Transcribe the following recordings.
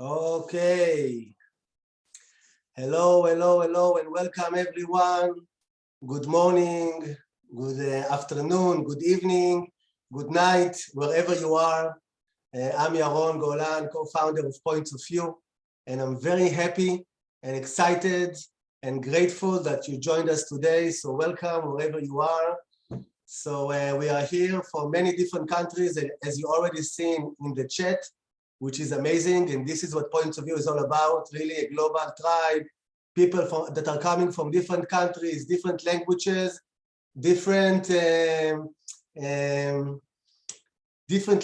Okay. Hello, hello, hello, and welcome everyone. Good morning, good afternoon, good evening, good night, wherever you are. I'm Yaron Golan, co-founder of Points of View, and I'm very happy and excited and grateful that you joined us today. So welcome wherever you are. So we are here for many different countries, as you already seen in the chat, which is amazing. And this is what Points of View is all about, really a global tribe, people that are coming from different countries, different languages, different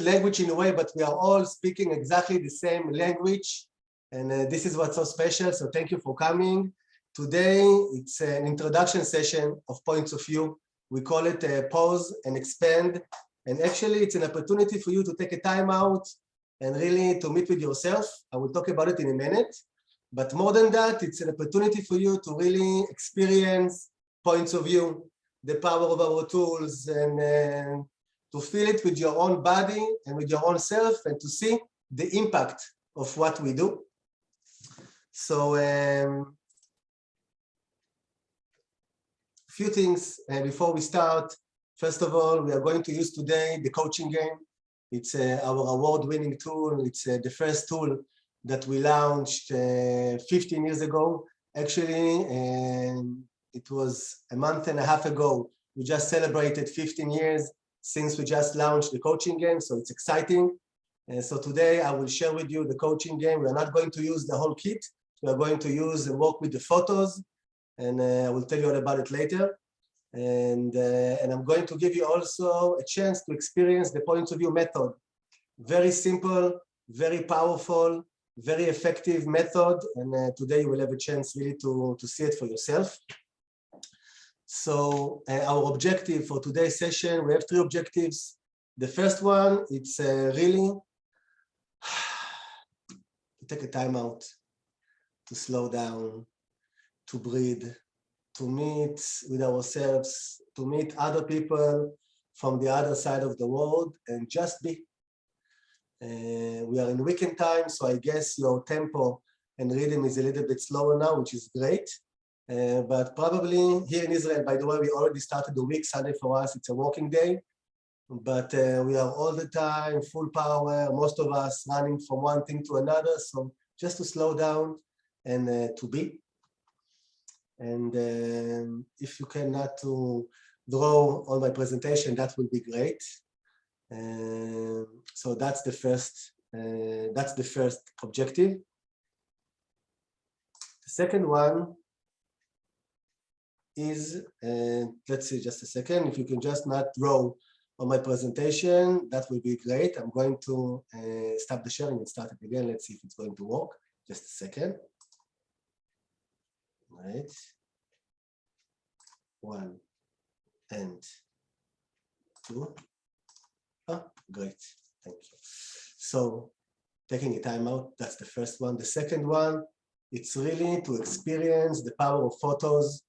language in a way, but we are all speaking exactly the same language. And this is what's so special. So thank you for coming. Today, it's an introduction session of Points of View. We call it Pause and Expand. And actually, it's an opportunity for you to take a time out and really to meet with yourself. I will talk about it in a minute. But more than that, it's an opportunity for you to really experience Points of View, the power of our tools, and to feel it with your own body and with your own self, and to see the impact of what we do. So few things before we start. First of all, we are going to use today the coaching game. It's our award-winning tool. It's the first tool that we launched 15 years ago. Actually, it was a month and a half ago. We just celebrated 15 years since we just launched the coaching game, so it's exciting. So today I will share with you the coaching game. We are not going to use the whole kit. We are going to use and work with the photos, and I will tell you all about it later. And I'm going to give you also a chance to experience the Points of View method. Very simple, very powerful, very effective method. And today you will have a chance really to see it for yourself. So our objective for today's session, we have 3 objectives. The first one, it's really to take a time out, to slow down, to breathe, to meet with ourselves, to meet other people from the other side of the world, and just be. We are in weekend time, so I guess your tempo and rhythm is a little bit slower now, which is great. But probably here in Israel, by the way, we already started the week. Sunday for us, it's a working day. But we are all the time, full power, most of us running from one thing to another. So just to slow down and to be. And if you cannot to draw on my presentation, that would be great. So that's the first objective. The second one is, let's see, just a second. If you can just not draw on my presentation, that would be great. I'm going to stop the sharing and start it again. Let's see if it's going to work. Just a second. Right. 1 and 2. Oh, great. Thank you. So taking a time out, that's the first one. The second one, it's really to experience the power of photos.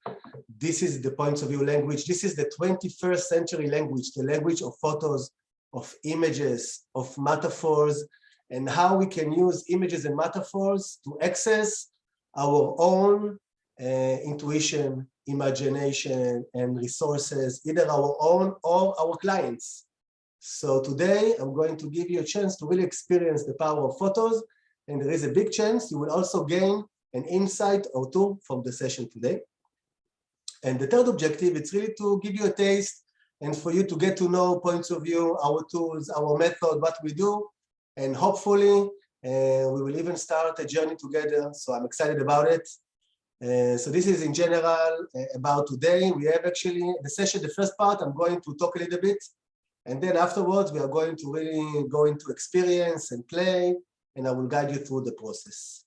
This is the Points of View language. This is the 21st century language, the language of photos, of images, of metaphors, and how we can use images and metaphors to access our own intuition, imagination, and resources, either our own or our clients. So today, I'm going to give you a chance to really experience the power of photos, and there is a big chance you will also gain an insight or two from the session today. And the third objective, it's really to give you a taste and for you to get to know Points of View, our tools, our method, what we do, and hopefully we will even start a journey together. So I'm excited about it. So this is in general about today. We have actually the session, the first part, I'm going to talk a little bit. And then afterwards, we are going to really go into experience and play, and I will guide you through the process.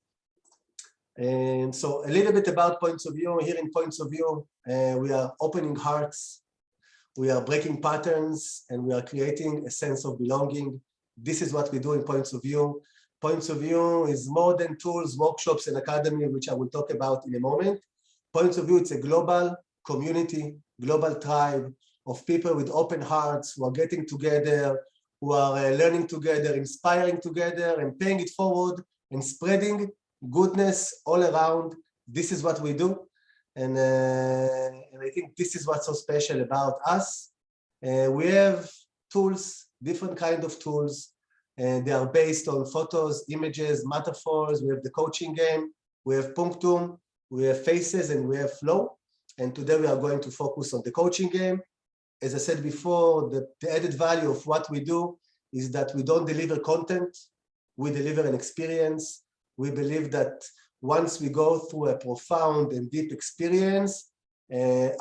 And so a little bit about Points of View. Here in Points of View, we are opening hearts, we are breaking patterns, and we are creating a sense of belonging. This is what we do in Points of View. Points of View is more than tools, workshops, and academy, which I will talk about in a moment. Points of View, it's a global community, global tribe of people with open hearts who are getting together, who are learning together, inspiring together, and paying it forward and spreading goodness all around. This is what we do. And I think this is what's so special about us. We have tools, different kind of tools, and they are based on photos, images, metaphors. We have the coaching game, we have Punctum, we have Faces, and we have Flow. And today we are going to focus on the coaching game. As I said before, the added value of what we do is that we don't deliver content, we deliver an experience. We believe that once we go through a profound and deep experience,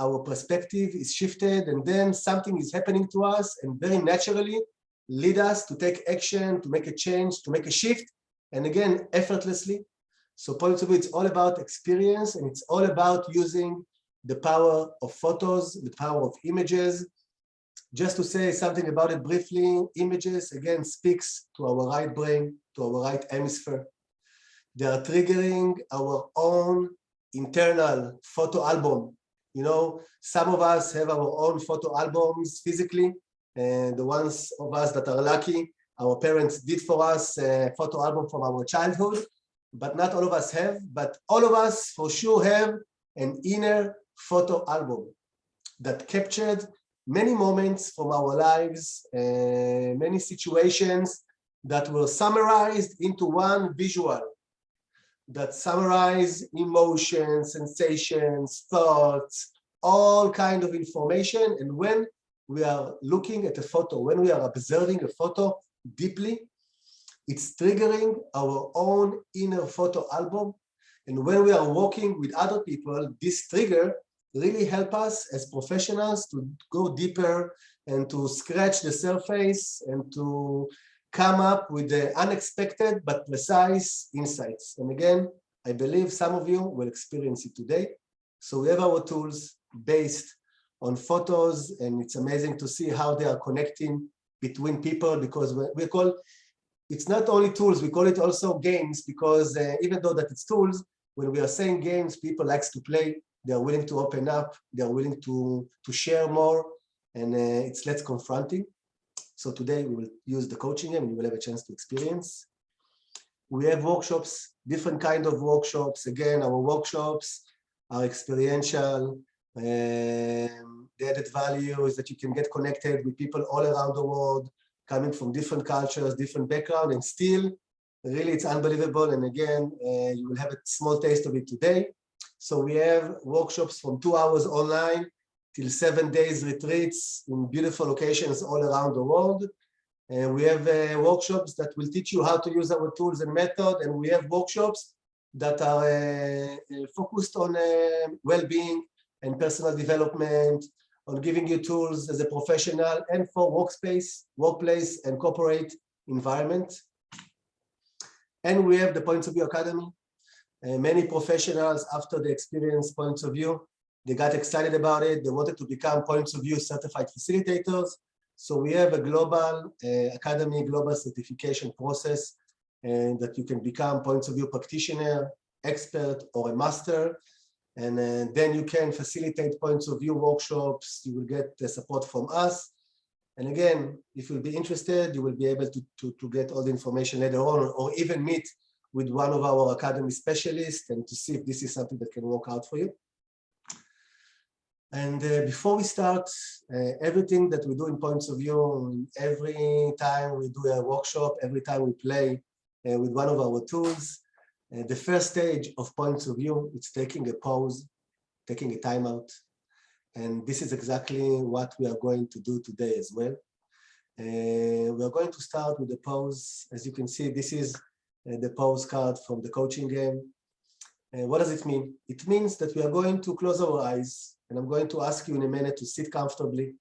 our perspective is shifted, and then something is happening to us and very naturally lead us to take action, to make a change, to make a shift, and again, effortlessly. So Points of View, it's all about experience, and it's all about using the power of photos, the power of images. Just to say something about it briefly, images, again, speaks to our right brain, to our right hemisphere. They are triggering our own internal photo album. You know, some of us have our own photo albums physically, and the ones of us that are lucky, our parents did for us a photo album from our childhood, but not all of us have, but all of us for sure have an inner photo album that captured many moments from our lives, many situations that were summarized into one visual that summarize emotions, sensations, thoughts, all kind of information. And when we are looking at a photo, when we are observing a photo deeply, it's triggering our own inner photo album. And when we are working with other people, this trigger really help us as professionals to go deeper and to scratch the surface and to come up with the unexpected but precise insights. And again, I believe some of you will experience it today. So we have our tools based on photos, and it's amazing to see how they are connecting between people, because we call it's not only tools, we call it also games, because even though that it's tools, when we are saying games, people likes to play, they are willing to open up, they are willing to share more, and it's less confronting. So today we will use the coaching game, and you will have a chance to experience. We have workshops, different kind of workshops. Again, our workshops are experiential. The added value is that you can get connected with people all around the world, coming from different cultures, different backgrounds, and still, really, it's unbelievable. And again, you will have a small taste of it today. So we have workshops from 2 hours online till 7 days retreats in beautiful locations all around the world. And we have workshops that will teach you how to use our tools and method. And we have workshops that are focused on well-being and personal development, on giving you tools as a professional and for workplace, and corporate environment. And we have the Points of View Academy. Many professionals, after the experience Points of View, they got excited about it. They wanted to become Points of View certified facilitators. So we have a global academy, global certification process, and that you can become Points of View practitioner, expert, or a master. And then you can facilitate Points of View workshops. You will get the support from us. And again, if you'll be interested, you will be able to get all the information later on, or even meet with one of our academy specialists and to see if this is something that can work out for you. And before we start, everything that we do in Points of View, every time we do a workshop, every time we play with one of our tools, the first stage of Points of View, it's taking a pause, taking a timeout. And this is exactly what we are going to do today as well. We are going to start with the pause. As you can see, this is the pause card from the coaching game. What does it mean? It means that we are going to close our eyes, and I'm going to ask you in a minute to sit comfortably,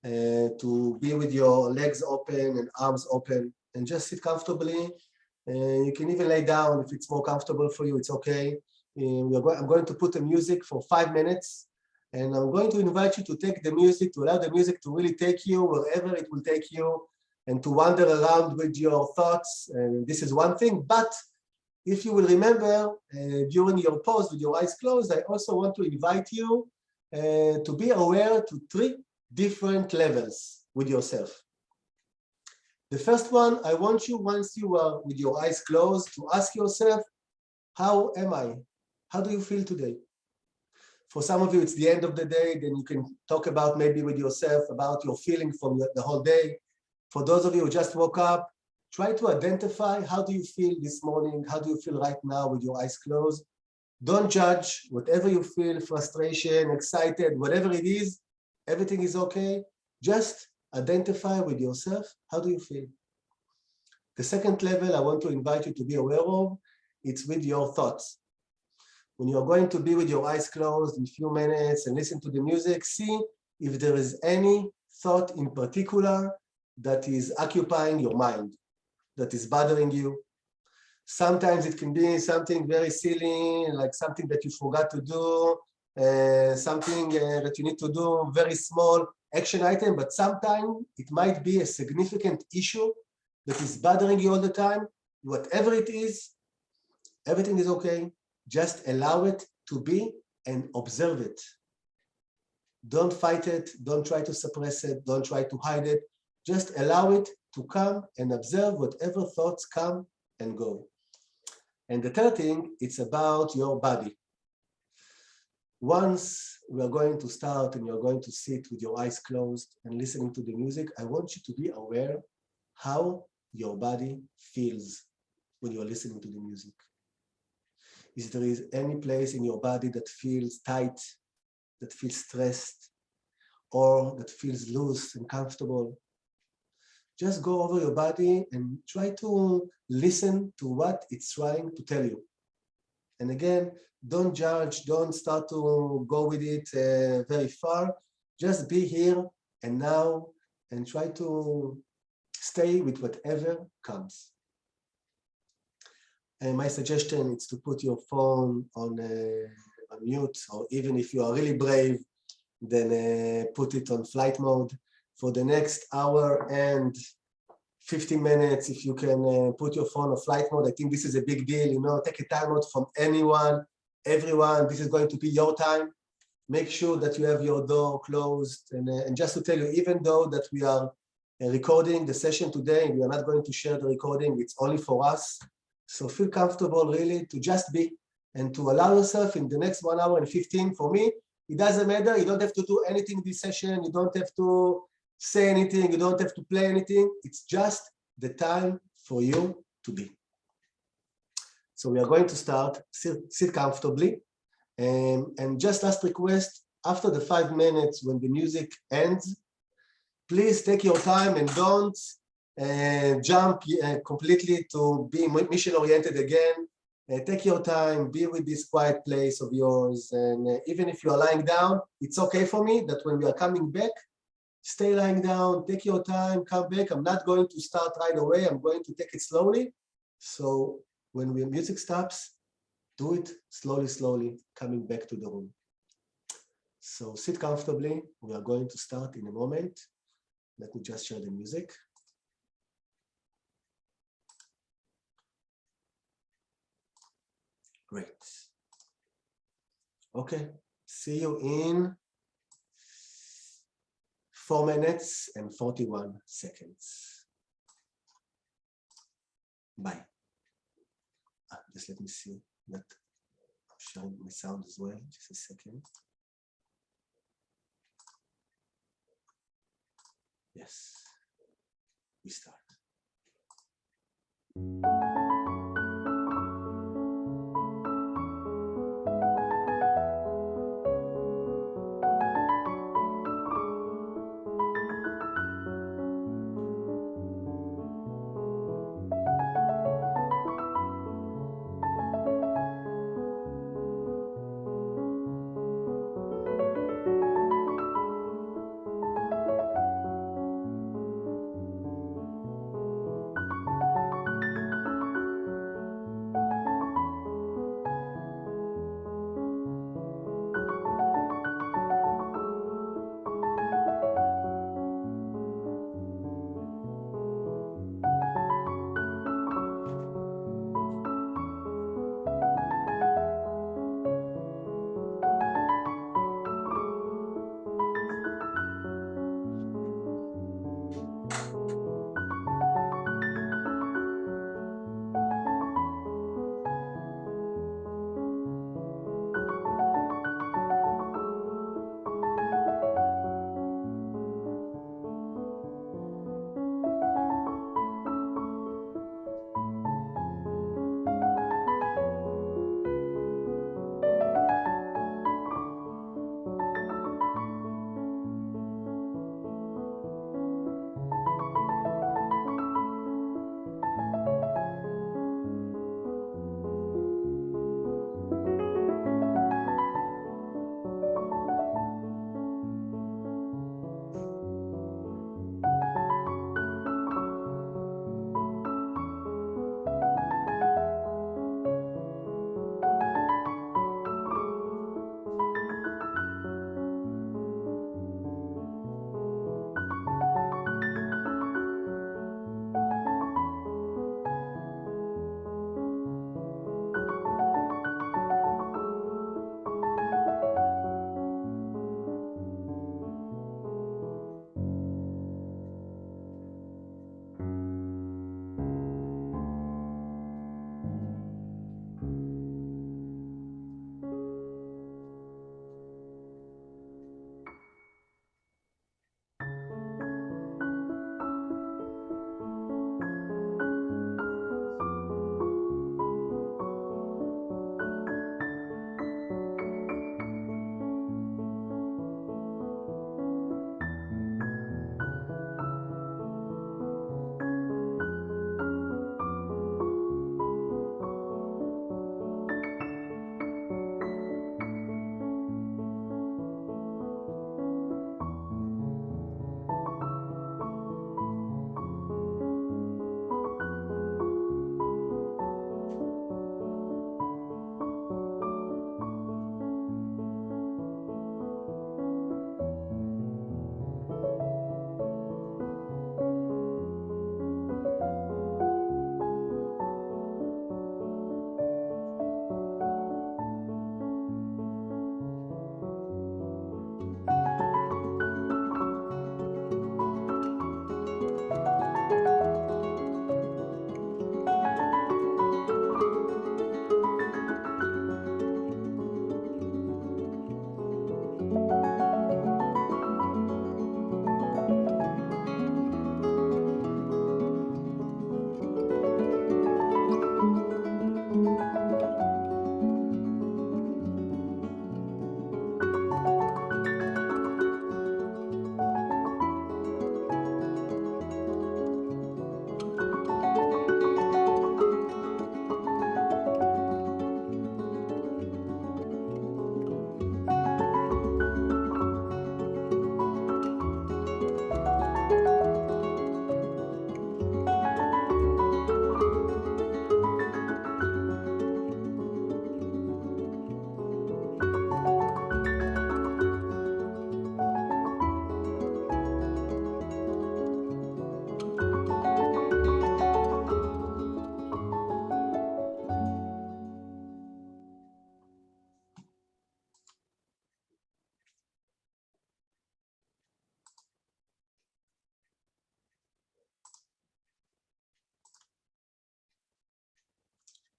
to be with your legs open and arms open, and just sit comfortably. You can even lay down if it's more comfortable for you, it's okay. I'm going to put the music for 5 minutes, and I'm going to invite you to take the music, to allow the music to really take you wherever it will take you, and to wander around with your thoughts. And this is one thing, but if you will remember, during your pause with your eyes closed, I also want to invite you to be aware to 3 different levels with yourself. The first one, I want you, once you are with your eyes closed, to ask yourself, how am I? How do you feel today? For some of you, it's the end of the day, then you can talk about maybe with yourself about your feeling from the whole day. For those of you who just woke up, try to identify how do you feel this morning, how do you feel right now with your eyes closed. Don't judge, whatever you feel, frustration, excited, whatever it is, everything is okay. Just identify with yourself, how do you feel? The second level I want to invite you to be aware of, it's with your thoughts. When you're going to be with your eyes closed in a few minutes and listen to the music, see if there is any thought in particular that is occupying your mind, that is bothering you. Sometimes it can be something very silly, like something that you forgot to do, something that you need to do, very small action item, but sometimes it might be a significant issue that is bothering you all the time. Whatever it is, everything is okay. Just allow it to be and observe it. Don't fight it, don't try to suppress it, don't try to hide it. Just allow it to come and observe whatever thoughts come and go. And the third thing, it's about your body. Once we are going to start and you're going to sit with your eyes closed and listening to the music, I want you to be aware how your body feels when you're listening to the music. If there is any place in your body that feels tight, that feels stressed, or that feels loose and comfortable, just go over your body and try to listen to what it's trying to tell you. And again, don't judge, don't start to go with it very far. Just be here and now and try to stay with whatever comes. And my suggestion is to put your phone on mute, or even if you are really brave, then put it on flight mode. For the next hour and 15 minutes, if you can put your phone on flight mode, I think this is a big deal. You know, take a time out from anyone, everyone. This is going to be your time. Make sure that you have your door closed. And just to tell you, even though that we are recording the session today, we are not going to share the recording. It's only for us. So feel comfortable really to just be and to allow yourself in the next 1 hour and 15. For me, it doesn't matter. You don't have to do anything this session. You don't have to say anything. You don't have to play anything. It's just the time for you to be. So we are going to start. Sit comfortably. And just last request, after the 5 minutes when the music ends, please take your time and don't jump completely to be mission-oriented again. Take your time, be with this quiet place of yours. And even if you are lying down, it's okay for me that when we are coming back, stay lying down, take your time, come back. I'm not going to start right away. I'm going to take it slowly. So when the music stops, do it slowly, slowly, coming back to the room. So sit comfortably. We are going to start in a moment. Let me just share the music. Great. Okay, see you in 4 minutes and 41 seconds. Bye. Just let me see that I'm sharing my sound as well. Just a second. Yes, we start.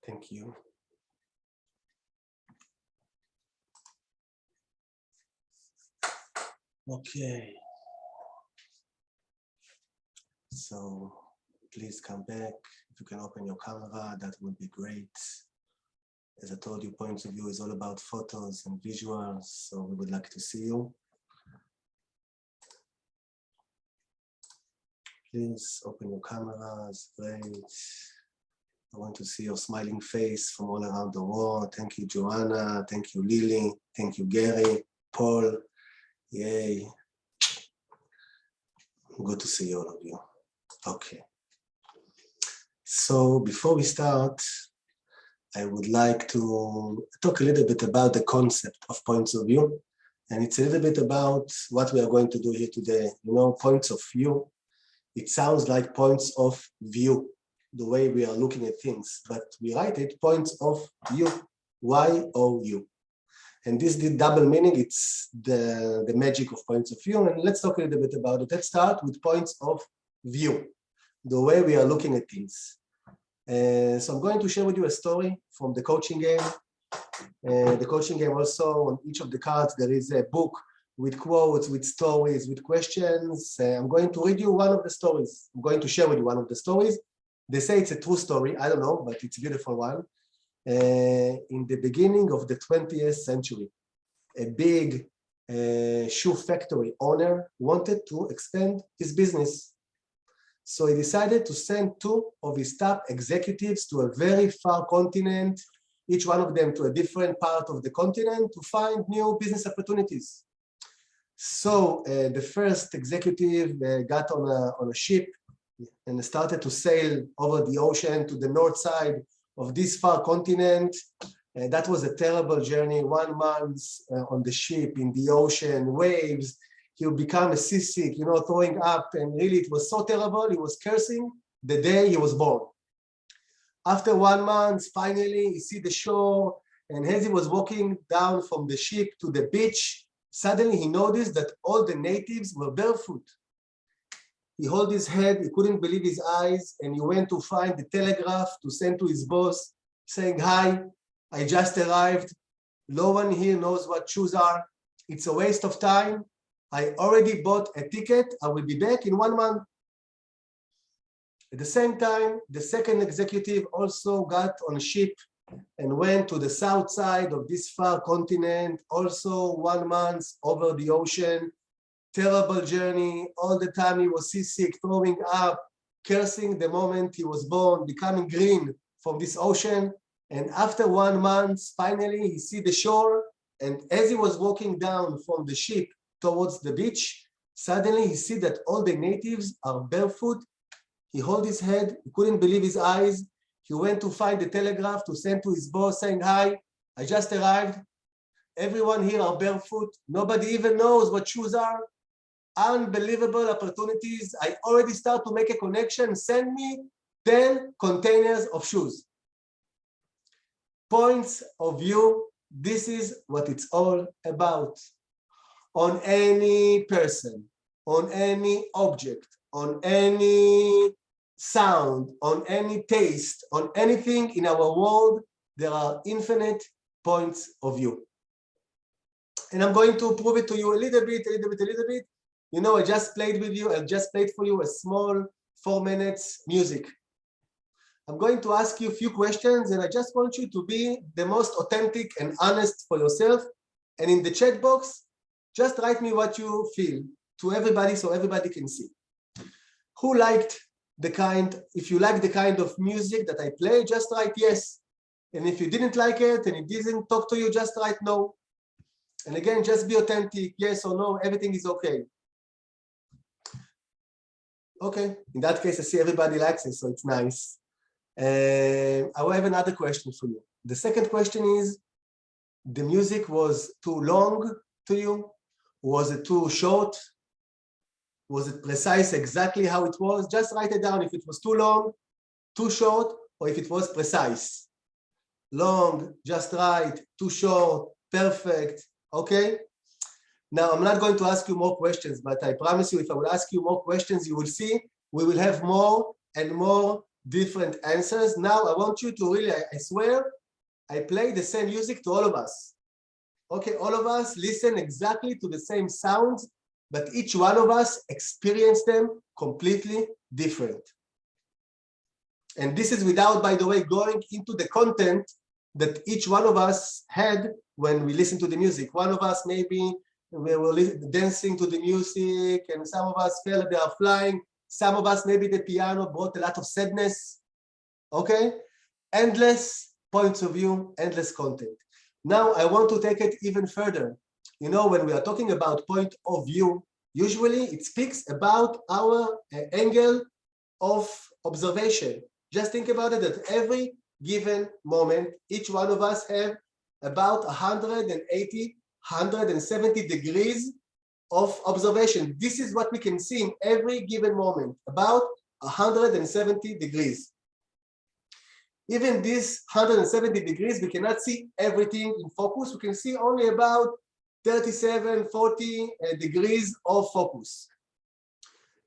Thank you. Okay. So please come back. If you can open your camera, that would be great. As I told you, Points of View is all about photos and visuals, so we would like to see you. Please open your cameras, great. I want to see your smiling face from all around the world. Thank you, Joanna. Thank you, Lily. Thank you, Gary, Paul. Yay. Good to see all of you. Okay. So before we start, I would like to talk a little bit about the concept of points of view. And it's a little bit about what we are going to do here today. You know, points of view, it sounds like points of view, the way we are looking at things, but we write it points of view, Y-O-U. And this the double meaning, it's the magic of points of view. And let's talk a little bit about it. Let's start with points of view, the way we are looking at things. So I'm going to share with you a story from the coaching game. The coaching game also, on each of the cards, there is a book with quotes, with stories, with questions. I'm going to read you one of the stories. I'm going to share with you one of the stories. They say it's a true story. I don't know, but it's a beautiful one. In the beginning of the 20th century, a big shoe factory owner wanted to expand his business. So he decided to send 2 of his top executives to a very far continent, each one of them to a different part of the continent, to find new business opportunities. So the first executive got on a ship and started to sail over the ocean to the north side of this far continent. That was a terrible journey, 1 month on the ship, in the ocean, waves. He would become a seasick, you know, throwing up, and really it was so terrible. He was cursing the day he was born. After 1 month, finally, he see the shore, and as he was walking down from the ship to the beach, suddenly he noticed that all the natives were barefoot. He held his head, he couldn't believe his eyes, and he went to find the telegraph to send to his boss, saying, "Hi, I just arrived. No one here knows what shoes are. It's a waste of time. I already bought a ticket. I will be back in 1 month." At the same time, the second executive also got on a ship and went to the south side of this far continent, also 1 month over the ocean. Terrible journey. All the time he was seasick, throwing up, cursing the moment he was born, becoming green from this ocean. And after 1 month, finally he see the shore. And as he was walking down from the ship towards the beach, suddenly he see that all the natives are barefoot. He held his head, he couldn't believe his eyes. He went to find the telegraph to send to his boss, saying, "Hi, I just arrived. Everyone here are barefoot. Nobody even knows what shoes are. Unbelievable opportunities. I already start to make a connection. Send me 10 containers of shoes." Points of view, this is what it's all about. On any person, on any object, on any sound, on any taste, on anything in our world, there are infinite points of view. And I'm going to prove it to you a little bit. You know, I just played for you a small 4 minutes music. I'm going to ask you a few questions, and I just want you to be the most authentic and honest for yourself. And in the chat box, just write me what you feel to everybody so everybody can see. Who liked the kind, if you like the kind of music that I play, just write yes. And if you didn't like it and it didn't talk to you, just write no. And again, just be authentic, yes or no, everything is okay. Okay, in that case, I see everybody likes it, so it's nice. I will have another question for you. The second question is, the music was too long to you? Was it too short? Was it precise exactly how it was? Just write it down if it was too long, too short, or if it was precise. Long, just right, too short, perfect, okay? Now, I'm not going to ask you more questions, but I promise you, if I will ask you more questions, you will see we will have more and more different answers. Now I want you to really, I swear, I play the same music to all of us. Okay, all of us listen exactly to the same sounds, but each one of us experience them completely different. And this is without, by the way, going into the content that each one of us had when we listen to the music. One of us maybe we were dancing to the music, and some of us felt they are flying. Some of us, maybe the piano brought a lot of sadness. Okay, endless points of view, endless content. Now I want to take it even further. You know, when we are talking about point of view, usually it speaks about our angle of observation. Just think about it, that every given moment, each one of us have about 180, 170 degrees of observation. This is what we can see in every given moment, about 170 degrees. Even these 170 degrees, we cannot see everything in focus. We can see only about 37, 40 degrees of focus.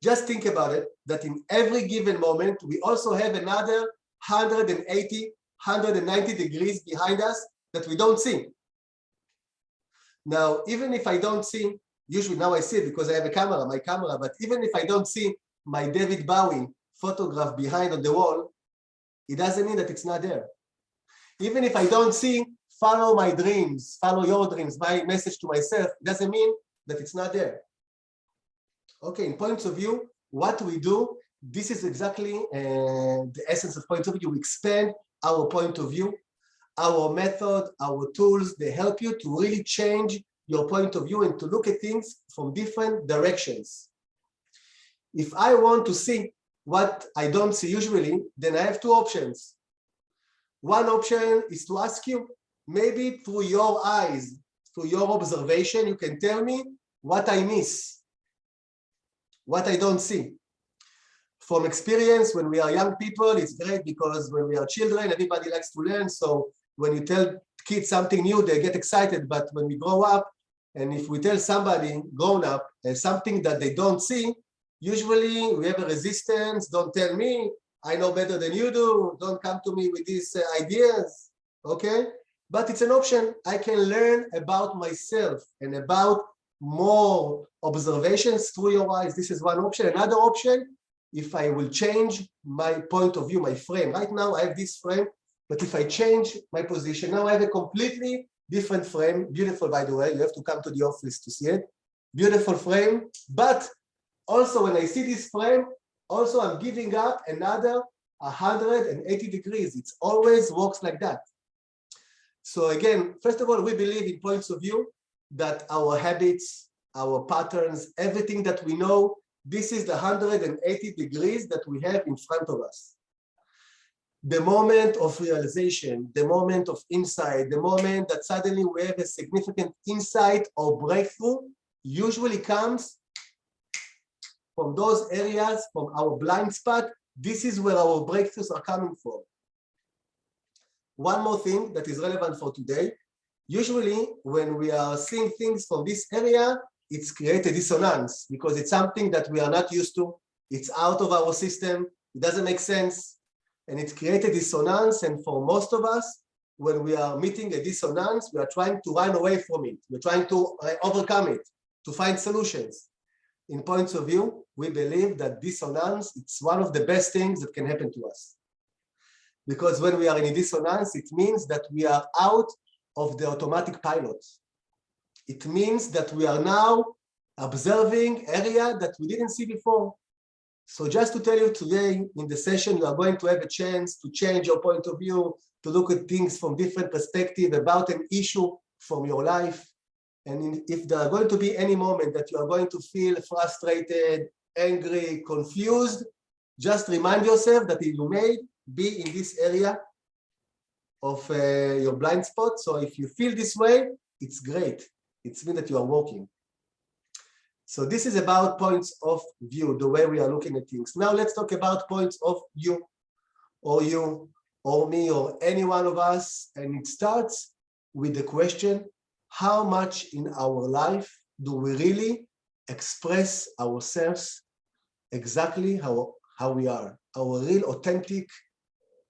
Just think about it, that in every given moment, we also have another 180, 190 degrees behind us that we don't see. Now, even if I don't see, usually now I see it because I have a camera, my camera, but even if I don't see my David Bowie photograph behind on the wall, it doesn't mean that it's not there. Even if I don't see follow my dreams, follow your dreams, my message to myself, it doesn't mean that it's not there. Okay, in points of view, what we do, this is exactly the essence of point of view. We expand our point of view, our method, our tools, they help you to really change your point of view and to look at things from different directions. If I want to see what I don't see usually, then I have two options. One option is to ask you, maybe through your eyes, through your observation, you can tell me what I miss, what I don't see. From experience, when we are young people, it's great because when we are children, everybody likes to learn. So when you tell kids something new, they get excited. But when we grow up, and if we tell somebody grown up something that they don't see, usually we have a resistance. Don't tell me, I know better than you do. Don't come to me with these ideas, okay? But it's an option. I can learn about myself and about more observations through your eyes. This is one option. Another option, if I will change my point of view, my frame. Right now I have this frame, but if I change my position, now I have a completely different frame. Beautiful, by the way. You have to come to the office to see it. Beautiful frame. But also when I see this frame, also I'm giving up another 180 degrees. It always works like that. So again, first of all, we believe in points of view that our habits, our patterns, everything that we know, this is the 180 degrees that we have in front of us. The moment of realization, the moment of insight, the moment that suddenly we have a significant insight or breakthrough usually comes from those areas, from our blind spot. This is where our breakthroughs are coming from. One more thing that is relevant for today. Usually when we are seeing things from this area, it's created dissonance because it's something that we are not used to. It's out of our system. It doesn't make sense. And it created dissonance. And for most of us, when we are meeting a dissonance, we are trying to run away from it. We're trying to overcome it, to find solutions. In points of view, we believe that dissonance, it's one of the best things that can happen to us. Because when we are in a dissonance, it means that we are out of the automatic pilot. It means that we are now observing area that we didn't see before. So just to tell you today in the session, you are going to have a chance to change your point of view, to look at things from different perspectives about an issue from your life. And if there are going to be any moment that you are going to feel frustrated, angry, confused, just remind yourself that you may be in this area of your blind spot. So if you feel this way, it's great. It's means that you are working. So this is about points of view, the way we are looking at things. Now let's talk about points of view, or you, or me, or any one of us. And it starts with the question, how much in our life do we really express ourselves exactly how we are? our real authentic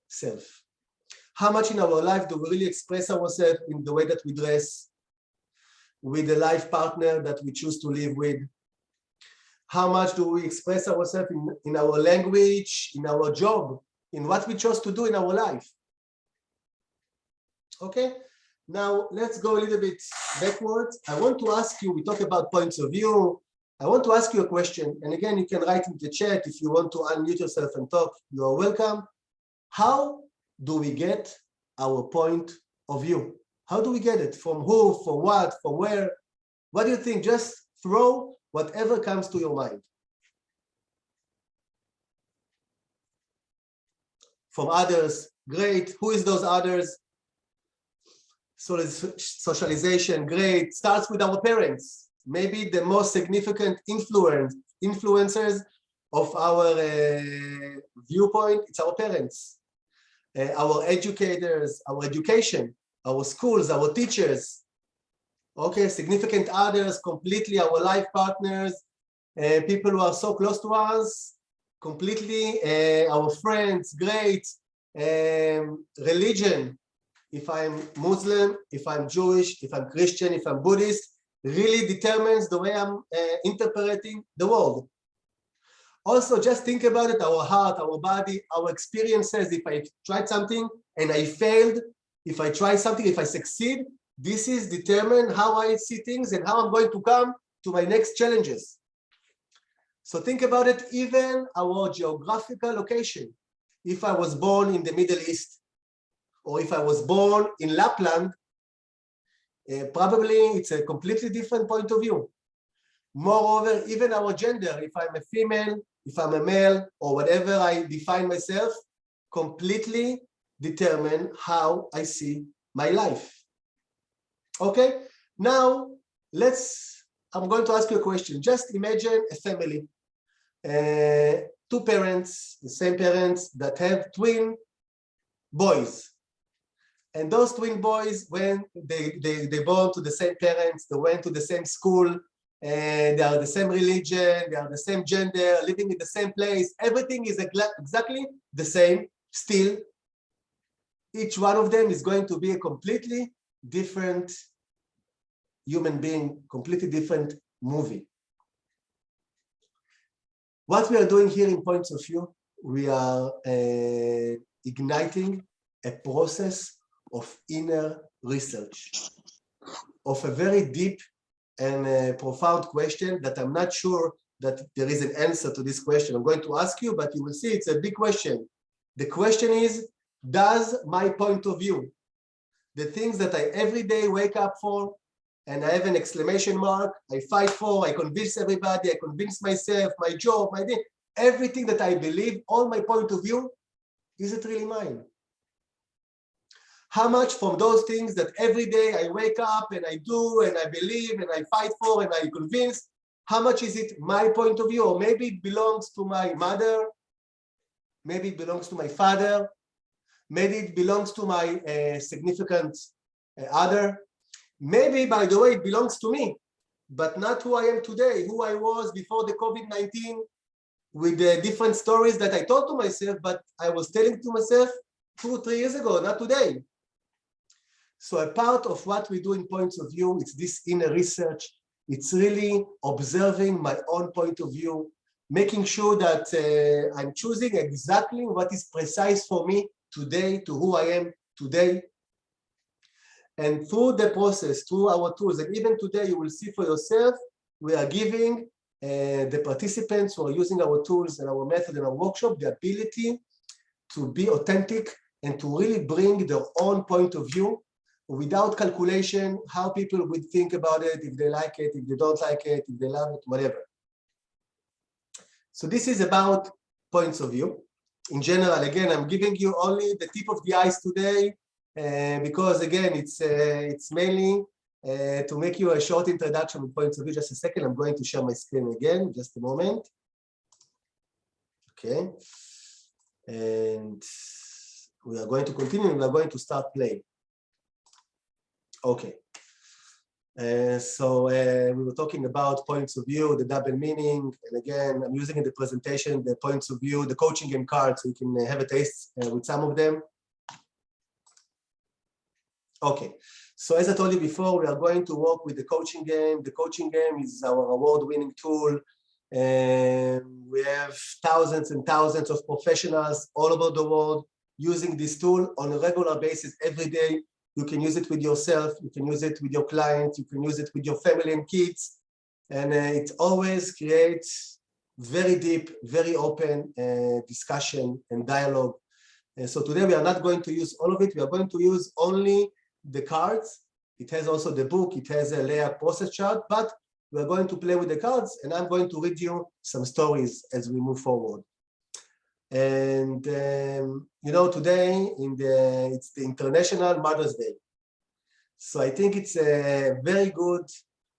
self. How much in our life do we really express ourselves in the way that we dress, with the life partner that we choose to live with? How much do we express ourselves in our language, in our job, in what we chose to do in our life? Okay, now let's go a little bit backwards. I want to ask you, we talk about points of view. I want to ask you a question. And again, you can write in the chat if you want to unmute yourself and talk, you are welcome. How do we get our point of view? How do we get it? From who, for what, for where? What do you think? Just throw whatever comes to your mind. From others, great. Who is those others? So socialization, great. Starts with our parents. Maybe the most significant influencers of our viewpoint, it's our parents. Our educators, our education, our schools, our teachers. Okay, significant others, completely our life partners, people who are so close to us, completely our friends, great. Religion, if I'm Muslim, if I'm Jewish, if I'm Christian, if I'm Buddhist, really determines the way I'm interpreting the world. Also, just think about it, our heart, our body, our experiences. If I tried something and I failed, if I try something, if I succeed, this is determine how I see things and how I'm going to come to my next challenges. So think about it, even our geographical location. If I was born in the Middle East, or if I was born in Lapland, probably it's a completely different point of view. Moreover, even our gender, if I'm a female, if I'm a male, or whatever I define myself, completely determine how I see my life. Okay, now I'm going to ask you a question. Just imagine a family, two parents, the same parents that have twin boys. And those twin boys, when they born to the same parents, they went to the same school, and they are the same religion, they are the same gender, living in the same place, everything is exactly the same. Still, each one of them is going to be a completely different human being, completely different movie. What we are doing here in Points of View, we are igniting a process of inner research, of a very deep and profound question that I'm not sure that there is an answer to this question. I'm going to ask you, but you will see it's a big question. The question is, does my point of view, the things that I every day wake up for, and I have an exclamation mark, I fight for, I convince everybody, I convince myself, my job, my day, everything that I believe, all my point of view, is it really mine? How much from those things that every day I wake up and I do and I believe and I fight for and I convince, how much is it my point of view? Or maybe it belongs to my mother, maybe it belongs to my father, maybe it belongs to my significant other. Maybe, by the way, it belongs to me, but not who I am today, who I was before the COVID-19, with the different stories that I told to myself, but I was telling to myself 2 or 3 years ago, not today. So a part of what we do in Points of View, it's this inner research. It's really observing my own point of view, making sure that I'm choosing exactly what is precise for me today, to who I am today. And through the process, through our tools, and even today you will see for yourself, we are giving the participants who are using our tools and our method in our workshop the ability to be authentic and to really bring their own point of view without calculation, how people would think about it, if they like it, if they don't like it, if they love it, whatever. So this is about points of view. In general, again, I'm giving you only the tip of the ice today, because again, it's mainly to make you a short introduction with points of view. Just a second, I'm going to share my screen again, just a moment. Okay, and we are going to continue, we are going to start playing. Okay, We were talking about points of view, the double meaning, and again, I'm using in the presentation the points of view, the coaching game cards, so you can have a taste with some of them. Okay, so as I told you before, we are going to work with the coaching game. The coaching game is our award-winning tool. We have thousands and thousands of professionals all over the world using this tool on a regular basis every day. You can use it with yourself, you can use it with your clients, you can use it with your family and kids. And it always creates very deep, very open discussion and dialogue. And so today we are not going to use all of it. We are going to use only the cards. It has also the book, it has a layout process chart, but we're going to play with the cards and I'm going to read you some stories as we move forward. And you know, today it's the International Mother's Day. So I think it's a very good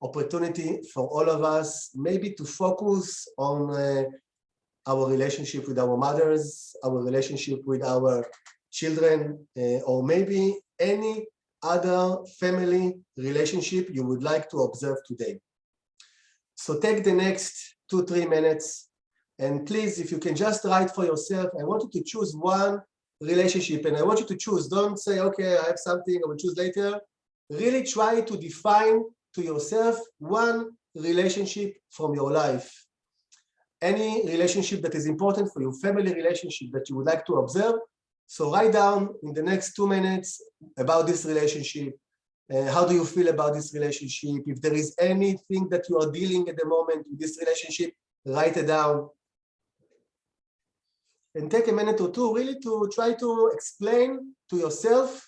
opportunity for all of us, maybe to focus on our relationship with our mothers, our relationship with our children, or maybe any other family relationship you would like to observe today. So take the next 2-3 minutes, and please, if you can just write for yourself, I want you to choose one relationship, and I want you to choose, don't say, okay, I have something, I will choose later. Really try to define to yourself one relationship from your life. Any relationship that is important for you, family relationship that you would like to observe. So write down in the next 2 minutes about this relationship. How do you feel about this relationship? If there is anything that you are dealing at the moment with this relationship, write it down. And take a minute or two really to try to explain to yourself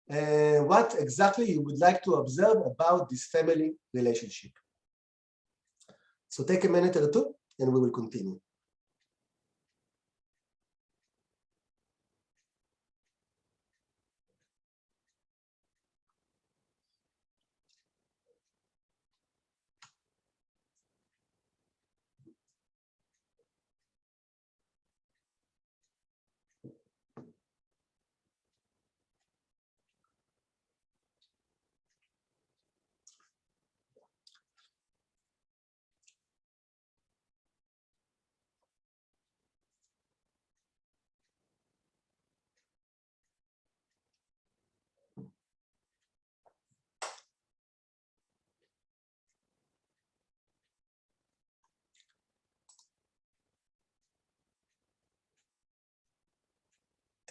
what exactly you would like to observe about this family relationship. So take a minute or two and we will continue.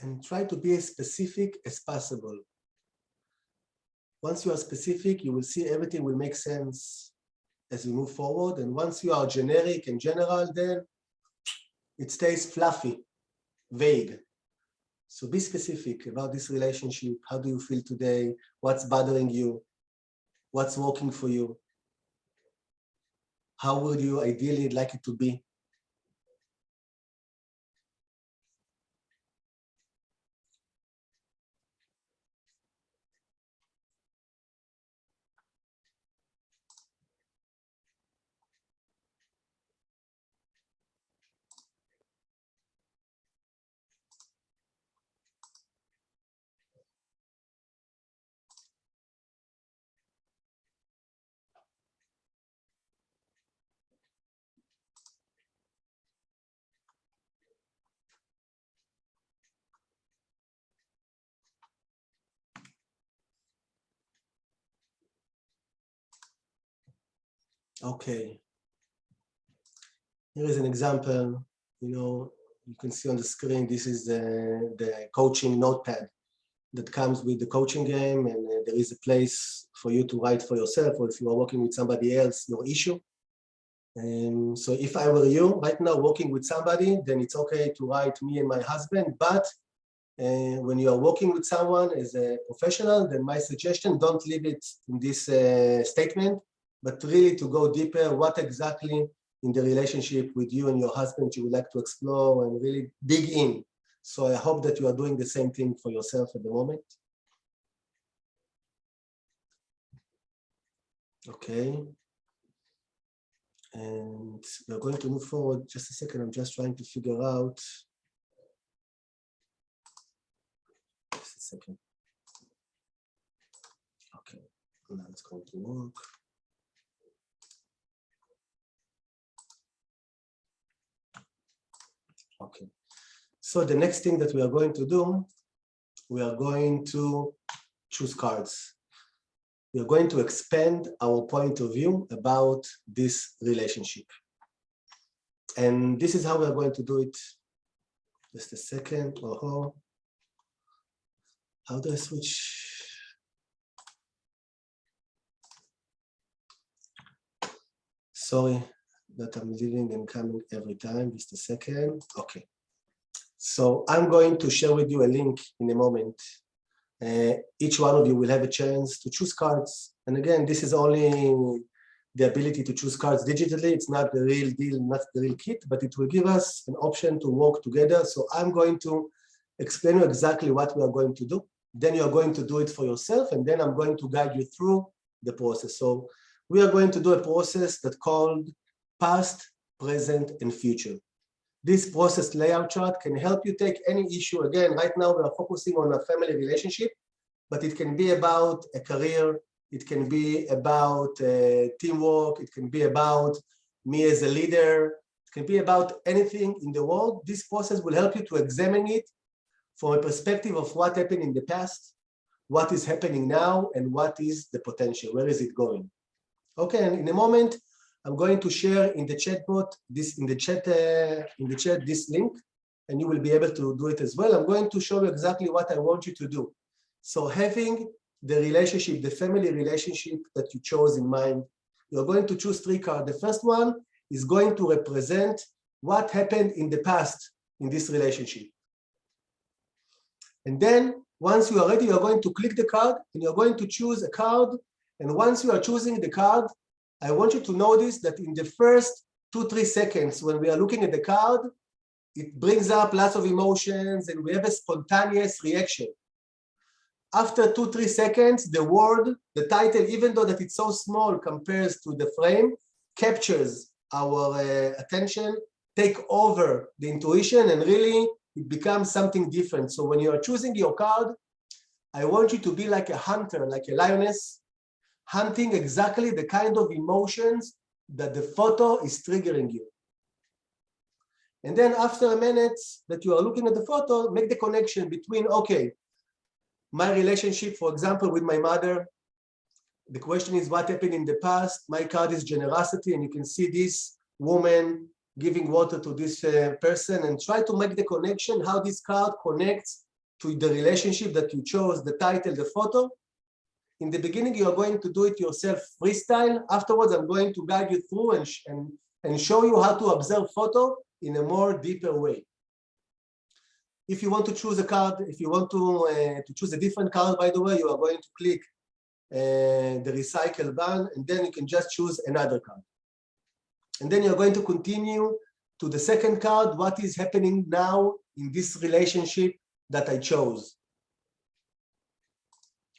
And try to be as specific as possible. Once you are specific, you will see everything will make sense as we move forward. And once you are generic and general, then it stays fluffy, vague. So be specific about this relationship. How do you feel today? What's bothering you? What's working for you? How would you ideally like it to be? Okay. Here is an example. You know, you can see on the screen, this is the coaching notepad that comes with the coaching game, and there is a place for you to write for yourself, or if you are working with somebody else, your issue. So if I were you right now working with somebody, then it's okay to write me and my husband, but when you are working with someone as a professional, then my suggestion, don't leave it in this statement, but really to go deeper, what exactly in the relationship with you and your husband you would like to explore and really dig in. So I hope that you are doing the same thing for yourself at the moment. Okay. And we're going to move forward. Just a second, I'm just trying to figure out. Just a second. Okay. Now it's going to work. Okay. So the next thing that we are going to do, we are going to choose cards. We are going to expand our point of view about this relationship. And this is how we are going to do it. Just a second. How do I switch? Sorry that I'm leaving and coming every time. Just a second. Okay. So I'm going to share with you a link in a moment. Each one of you will have a chance to choose cards. And again, this is only the ability to choose cards digitally. It's not the real deal, not the real kit, but it will give us an option to work together. So I'm going to explain you exactly what we are going to do. Then you are going to do it for yourself, and then I'm going to guide you through the process. So we are going to do a process that's called past, present, and future. This process layout chart can help you take any issue. Again, right now we are focusing on a family relationship, but it can be about a career. It can be about teamwork. It can be about me as a leader. It can be about anything in the world. This process will help you to examine it from a perspective of what happened in the past, what is happening now, and what is the potential, where is it going? Okay, and in a moment, I'm going to share in the chat bot this this link, and you will be able to do it as well. I'm going to show you exactly what I want you to do. So having the relationship, the family relationship that you chose in mind, you're going to choose 3 cards. The first one is going to represent what happened in the past in this relationship. And then once you are ready, you're going to click the card and you're going to choose a card. And once you are choosing the card, I want you to notice that in the first 2-3 seconds, when we are looking at the card, it brings up lots of emotions and we have a spontaneous reaction. After 2-3 seconds, the word, the title, even though that it's so small compared to the frame, captures our attention, take over the intuition, and really it becomes something different. So when you are choosing your card, I want you to be like a hunter, like a lioness, hunting exactly the kind of emotions that the photo is triggering you. And then after a minute that you are looking at the photo, make the connection between, okay, my relationship, for example, with my mother, the question is what happened in the past. My card is generosity, and you can see this woman giving water to this person, and try to make the connection how this card connects to the relationship that you chose, the title, the photo. In the beginning, you are going to do it yourself freestyle. Afterwards, I'm going to guide you through and show you how to observe photo in a more deeper way. If you want to choose a card, if you want to choose a different card, by the way, you are going to click the recycle button, and then you can just choose another card. And then you're going to continue to the second card, what is happening now in this relationship that I chose.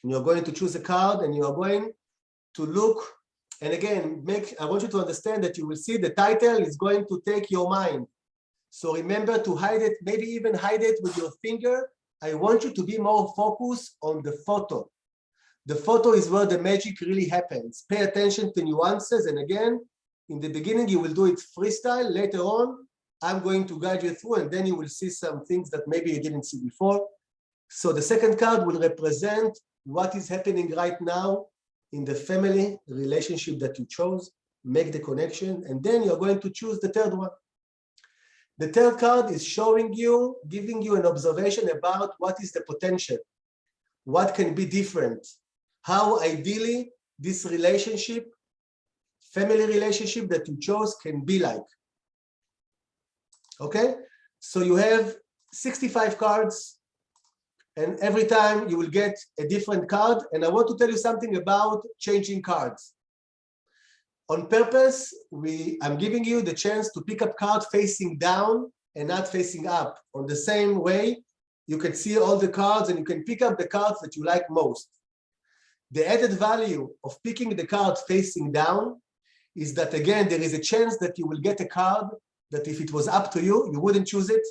And you're going to choose a card and you are going to look, and again, I want you to understand that you will see the title is going to take your mind. So remember to hide it, maybe even hide it with your finger. I want you to be more focused on the photo. The photo is where the magic really happens. Pay attention to nuances, and again, in the beginning, you will do it freestyle. Later on, I'm going to guide you through, and then you will see some things that maybe you didn't see before. So the second card will represent what is happening right now in the family relationship that you chose. Make the connection, and then you're going to choose the third one. The third card is showing you, giving you an observation about what is the potential, what can be different, how ideally this relationship, family relationship that you chose can be like. Okay, so you have 65 cards, and every time you will get a different card. And I want to tell you something about changing cards. On purpose, I'm giving you the chance to pick up cards facing down and not facing up. On the same way, you can see all the cards and you can pick up the cards that you like most. The added value of picking the card facing down is that, again, there is a chance that you will get a card that if it was up to you, you wouldn't choose it.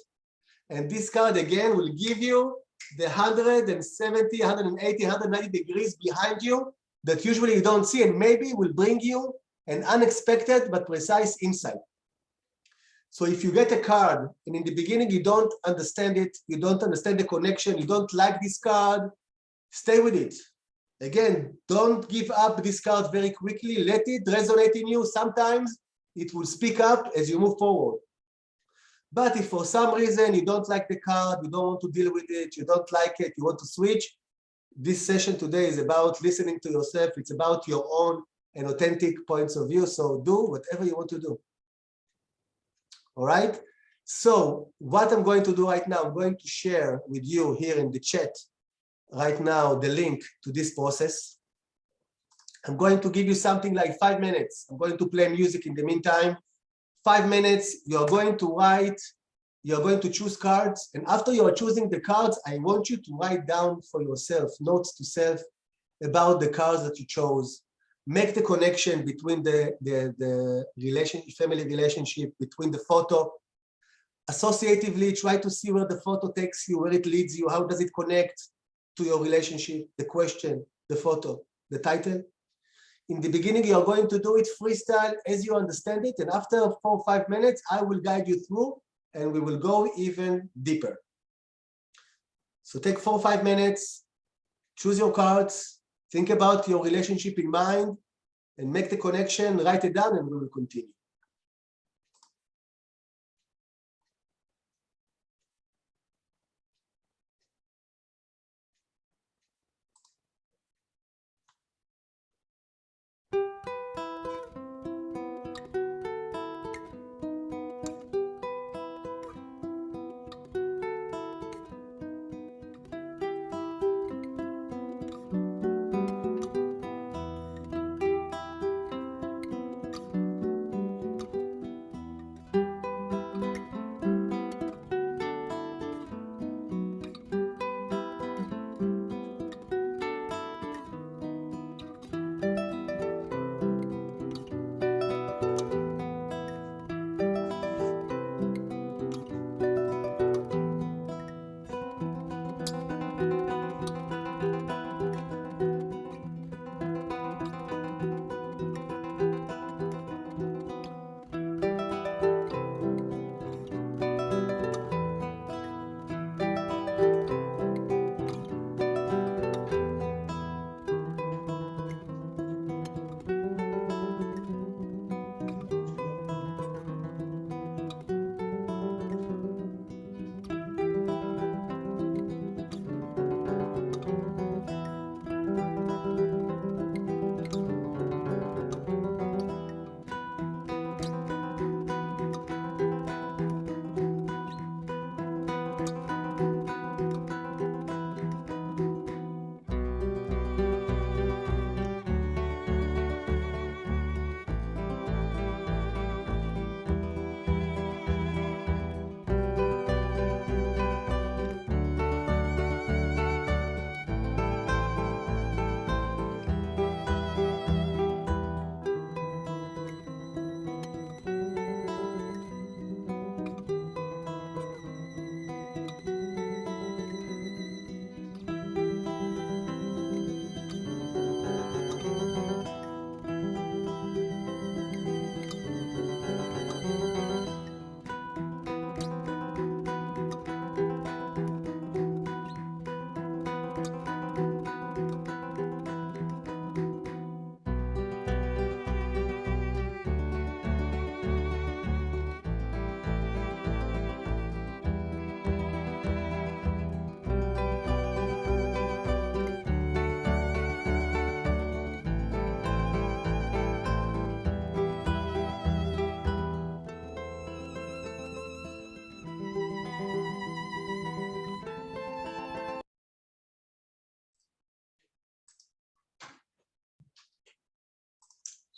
And this card, again, will give you the 170, 180, 190 degrees behind you that usually you don't see, and maybe will bring you an unexpected but precise insight. So if you get a card and in the beginning you don't understand it, you don't understand the connection, you don't like this card, stay with it. Again, don't give up this card very quickly. Let it resonate in you. Sometimes it will speak up as you move forward. But if for some reason you don't like the card, you don't want to deal with it, you don't like it, you want to switch, this session today is about listening to yourself. It's about your own and authentic points of view. So do whatever you want to do. All right? So what I'm going to do right now, I'm going to share with you here in the chat right now the link to this process. I'm going to give you something like 5 minutes. I'm going to play music in the meantime. 5 minutes, you're going to write, you're going to choose cards. And after you're choosing the cards, I want you to write down for yourself, notes to self about the cards that you chose. Make the connection between the family relationship, between the photo. Associatively, try to see where the photo takes you, where it leads you, how does it connect to your relationship, the question, the photo, the title. In the beginning, you're going to do it freestyle as you understand it. And after 4 or 5 minutes, I will guide you through and we will go even deeper. So take 4 or 5 minutes, choose your cards, think about your relationship in mind and make the connection, write it down and we will continue.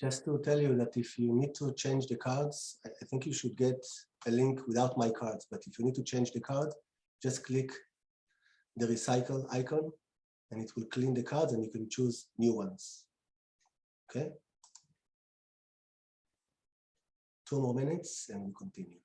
Just to tell you that if you need to change the cards, I think you should get a link without my cards. But if you need to change the card, just click the recycle icon and it will clean the cards and you can choose new ones. Okay? 2 more minutes and we'll continue.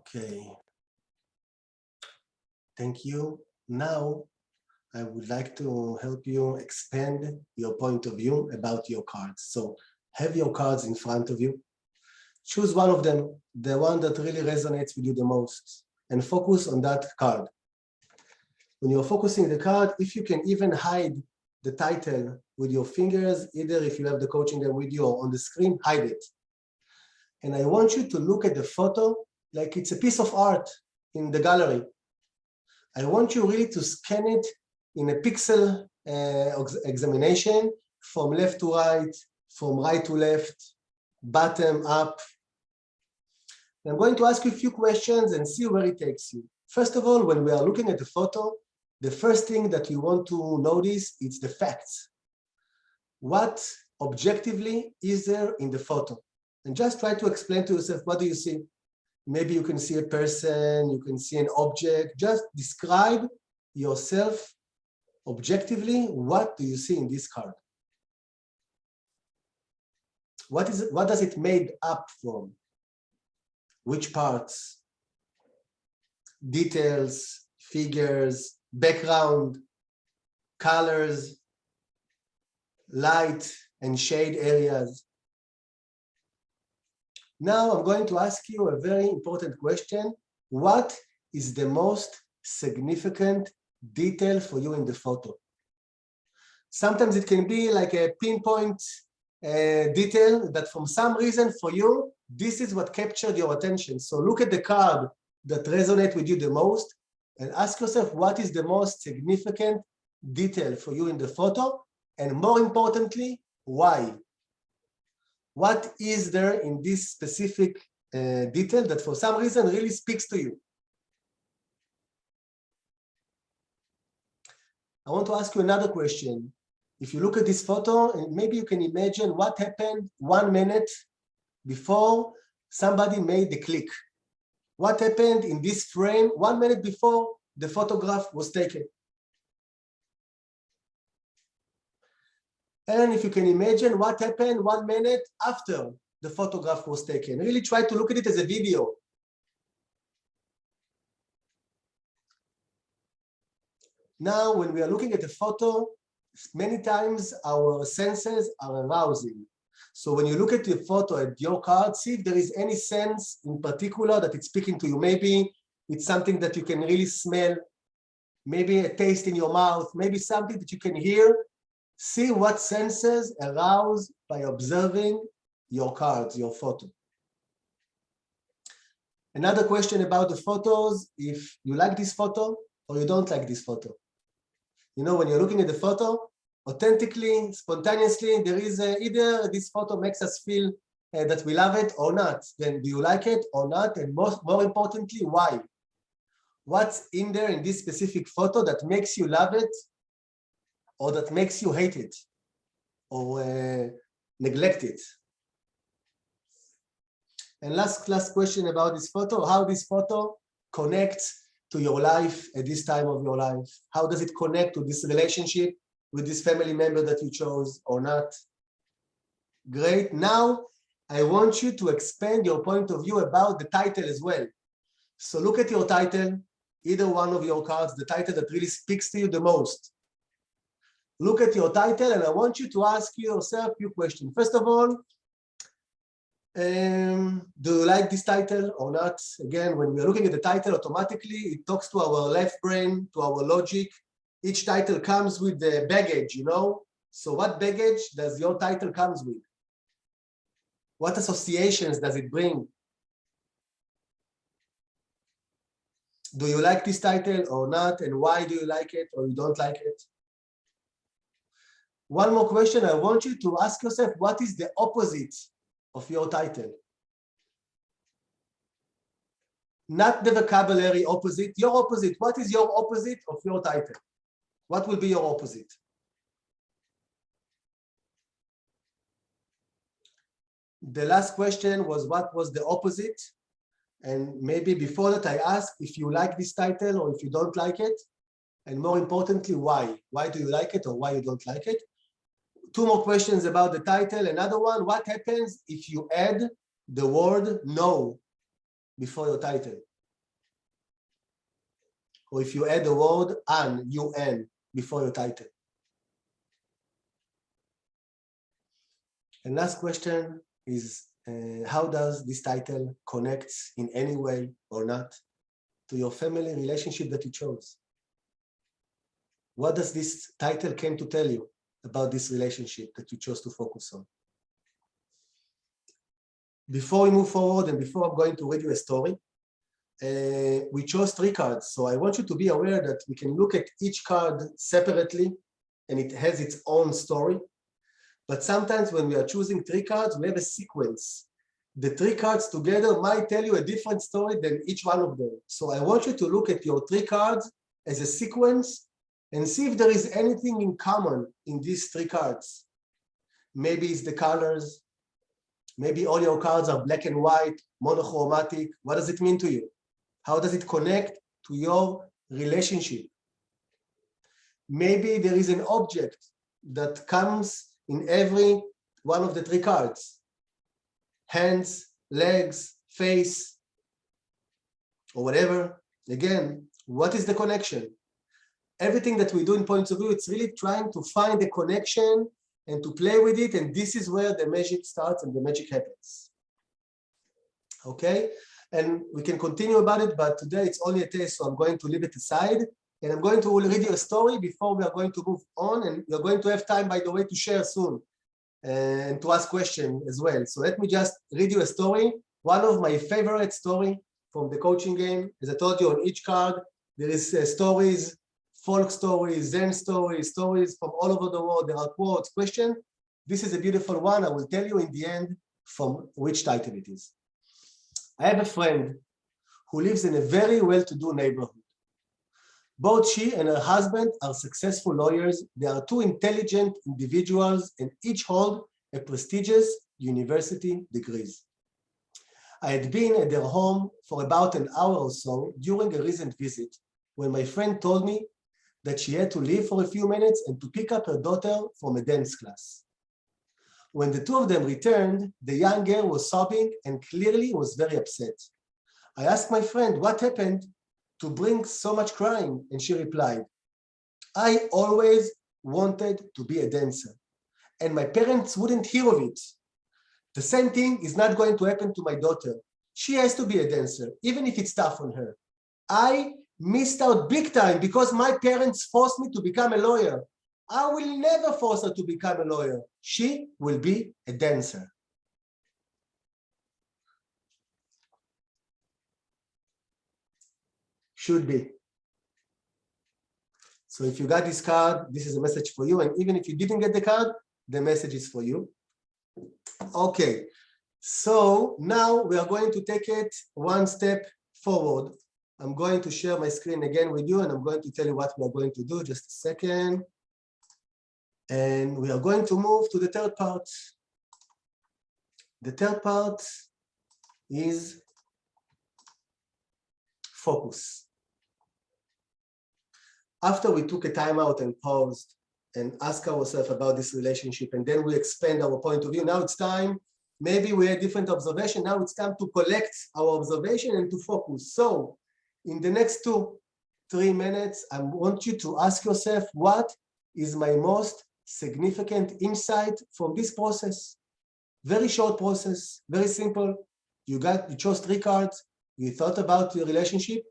Okay. Thank you. Now, I would like to help you expand your point of view about your cards. So have your cards in front of you. Choose one of them, the one that really resonates with you the most, and focus on that card. When you're focusing the card, if you can even hide the title with your fingers, either if you have the coaching them with you or on the screen, hide it. And I want you to look at the photo like it's a piece of art in the gallery. I want you really to scan it in a pixel examination from left to right, from right to left, bottom up. I'm going to ask you a few questions and see where it takes you. First of all, when we are looking at the photo, the first thing that you want to notice is the facts. What objectively is there in the photo? And just try to explain to yourself, what do you see? Maybe you can see a person, you can see an object. Just describe yourself objectively. What do you see in this card? What is it? What does it made up from? Which parts? Details, figures, background, colors, light and shade areas. Now I'm going to ask you a very important question. What is the most significant detail for you in the photo? Sometimes it can be like a pinpoint detail that from some reason for you, this is what captured your attention. So look at the card that resonates with you the most and ask yourself, what is the most significant detail for you in the photo? And more importantly, why? What is there in this specific detail that for some reason really speaks to you? I want to ask you another question. If you look at this photo, and maybe you can imagine what happened 1 minute before somebody made the click. What happened in this frame 1 minute before the photograph was taken? And if you can imagine what happened 1 minute after the photograph was taken. Really try to look at it as a video. Now, when we are looking at a photo, many times our senses are arousing. So when you look at the photo at your card, see if there is any sense in particular that it's speaking to you. Maybe it's something that you can really smell, maybe a taste in your mouth, maybe something that you can hear. See what senses arouse by observing your cards, your photo. Another question about the photos, if you like this photo or you don't like this photo. You know, when you're looking at the photo, authentically, spontaneously, there is either this photo makes us feel that we love it or not. Then do you like it or not? And more importantly, why? What's in there in this specific photo that makes you love it or that makes you hate it or neglect it? And last question about this photo, how this photo connects to your life at this time of your life. How does it connect to this relationship with this family member that you chose or not? Great. Now, I want you to expand your point of view about the title as well. So look at your title, either one of your cards, the title that really speaks to you the most. Look at your title, and I want you to ask yourself a few questions. First of all, do you like this title or not? Again, when we're looking at the title, automatically it talks to our left brain, to our logic. Each title comes with the baggage, you know? So what baggage does your title comes with? What associations does it bring? Do you like this title or not? And why do you like it or you don't like it? One more question, I want you to ask yourself, what is the opposite of your title? Not the vocabulary opposite, your opposite. What is your opposite of your title? What will be your opposite? The last question was, what was the opposite? And maybe before that, I asked if you like this title or if you don't like it. And more importantly, why? Why do you like it or why you don't like it? Two more questions about the title. Another one, what happens if you add the word no before your title? or if you add the word "an" UN before your title. And last question is, how does this title connect in any way or not to your family relationship that you chose? What does this title came to tell you about this relationship that you chose to focus on? Before we move forward and before I'm going to read you a story, we chose 3 cards. So I want you to be aware that we can look at each card separately and it has its own story. But sometimes when we are choosing 3 cards, we have a sequence. The 3 cards together might tell you a different story than each one of them. So I want you to look at your 3 cards as a sequence and see if there is anything in common in these 3 cards. Maybe it's the colors. Maybe all your cards are black and white, monochromatic. What does it mean to you? How does it connect to your relationship? Maybe there is an object that comes in every one of the 3 cards. Hands, legs, face, or whatever. Again, what is the connection? Everything that we do in Points of View, it's really trying to find a connection and to play with it, and this is where the magic starts and the magic happens. Okay, and we can continue about it, but today it's only a taste, so I'm going to leave it aside, and I'm going to read you a story before we are going to move on, and you're going to have time, by the way, to share soon and to ask questions as well. So let me just read you a story, one of my favorite story from the coaching game. As I told you, on each card, there is stories, folk stories, Zen stories, stories from all over the world. There are quotes, questions. This is a beautiful one. I will tell you in the end from which title it is. I have a friend who lives in a very well-to-do neighborhood. Both she and her husband are successful lawyers. They are 2 intelligent individuals and each hold a prestigious university degrees. I had been at their home for about an hour or so during a recent visit when my friend told me that she had to leave for a few minutes and to pick up her daughter from a dance class. When the 2 of them returned, the young girl was sobbing and clearly was very upset. I asked my friend what happened to bring so much crying, and she replied, I always wanted to be a dancer, and my parents wouldn't hear of it. The same thing is not going to happen to my daughter. She has to be a dancer, even if it's tough on her. I missed out big time because my parents forced me to become a lawyer. I will never force her to become a lawyer. She will be a dancer. Should be. So if you got this card, this is a message for you. And even if you didn't get the card, the message is for you. Okay, so now we are going to take it one step forward. I'm going to share my screen again with you, and I'm going to tell you what we are going to do. Just a second. And we are going to move to the 3rd part. The 3rd part is focus. After we took a time out and paused and asked ourselves about this relationship, and then we expand our point of view, now it's time, maybe we had different observation, now it's time to collect our observation and to focus. So in the next 2-3 minutes, I want you to ask yourself, what is my most significant insight from this process? Very short process, very simple. You chose 3 cards, you thought about your relationship.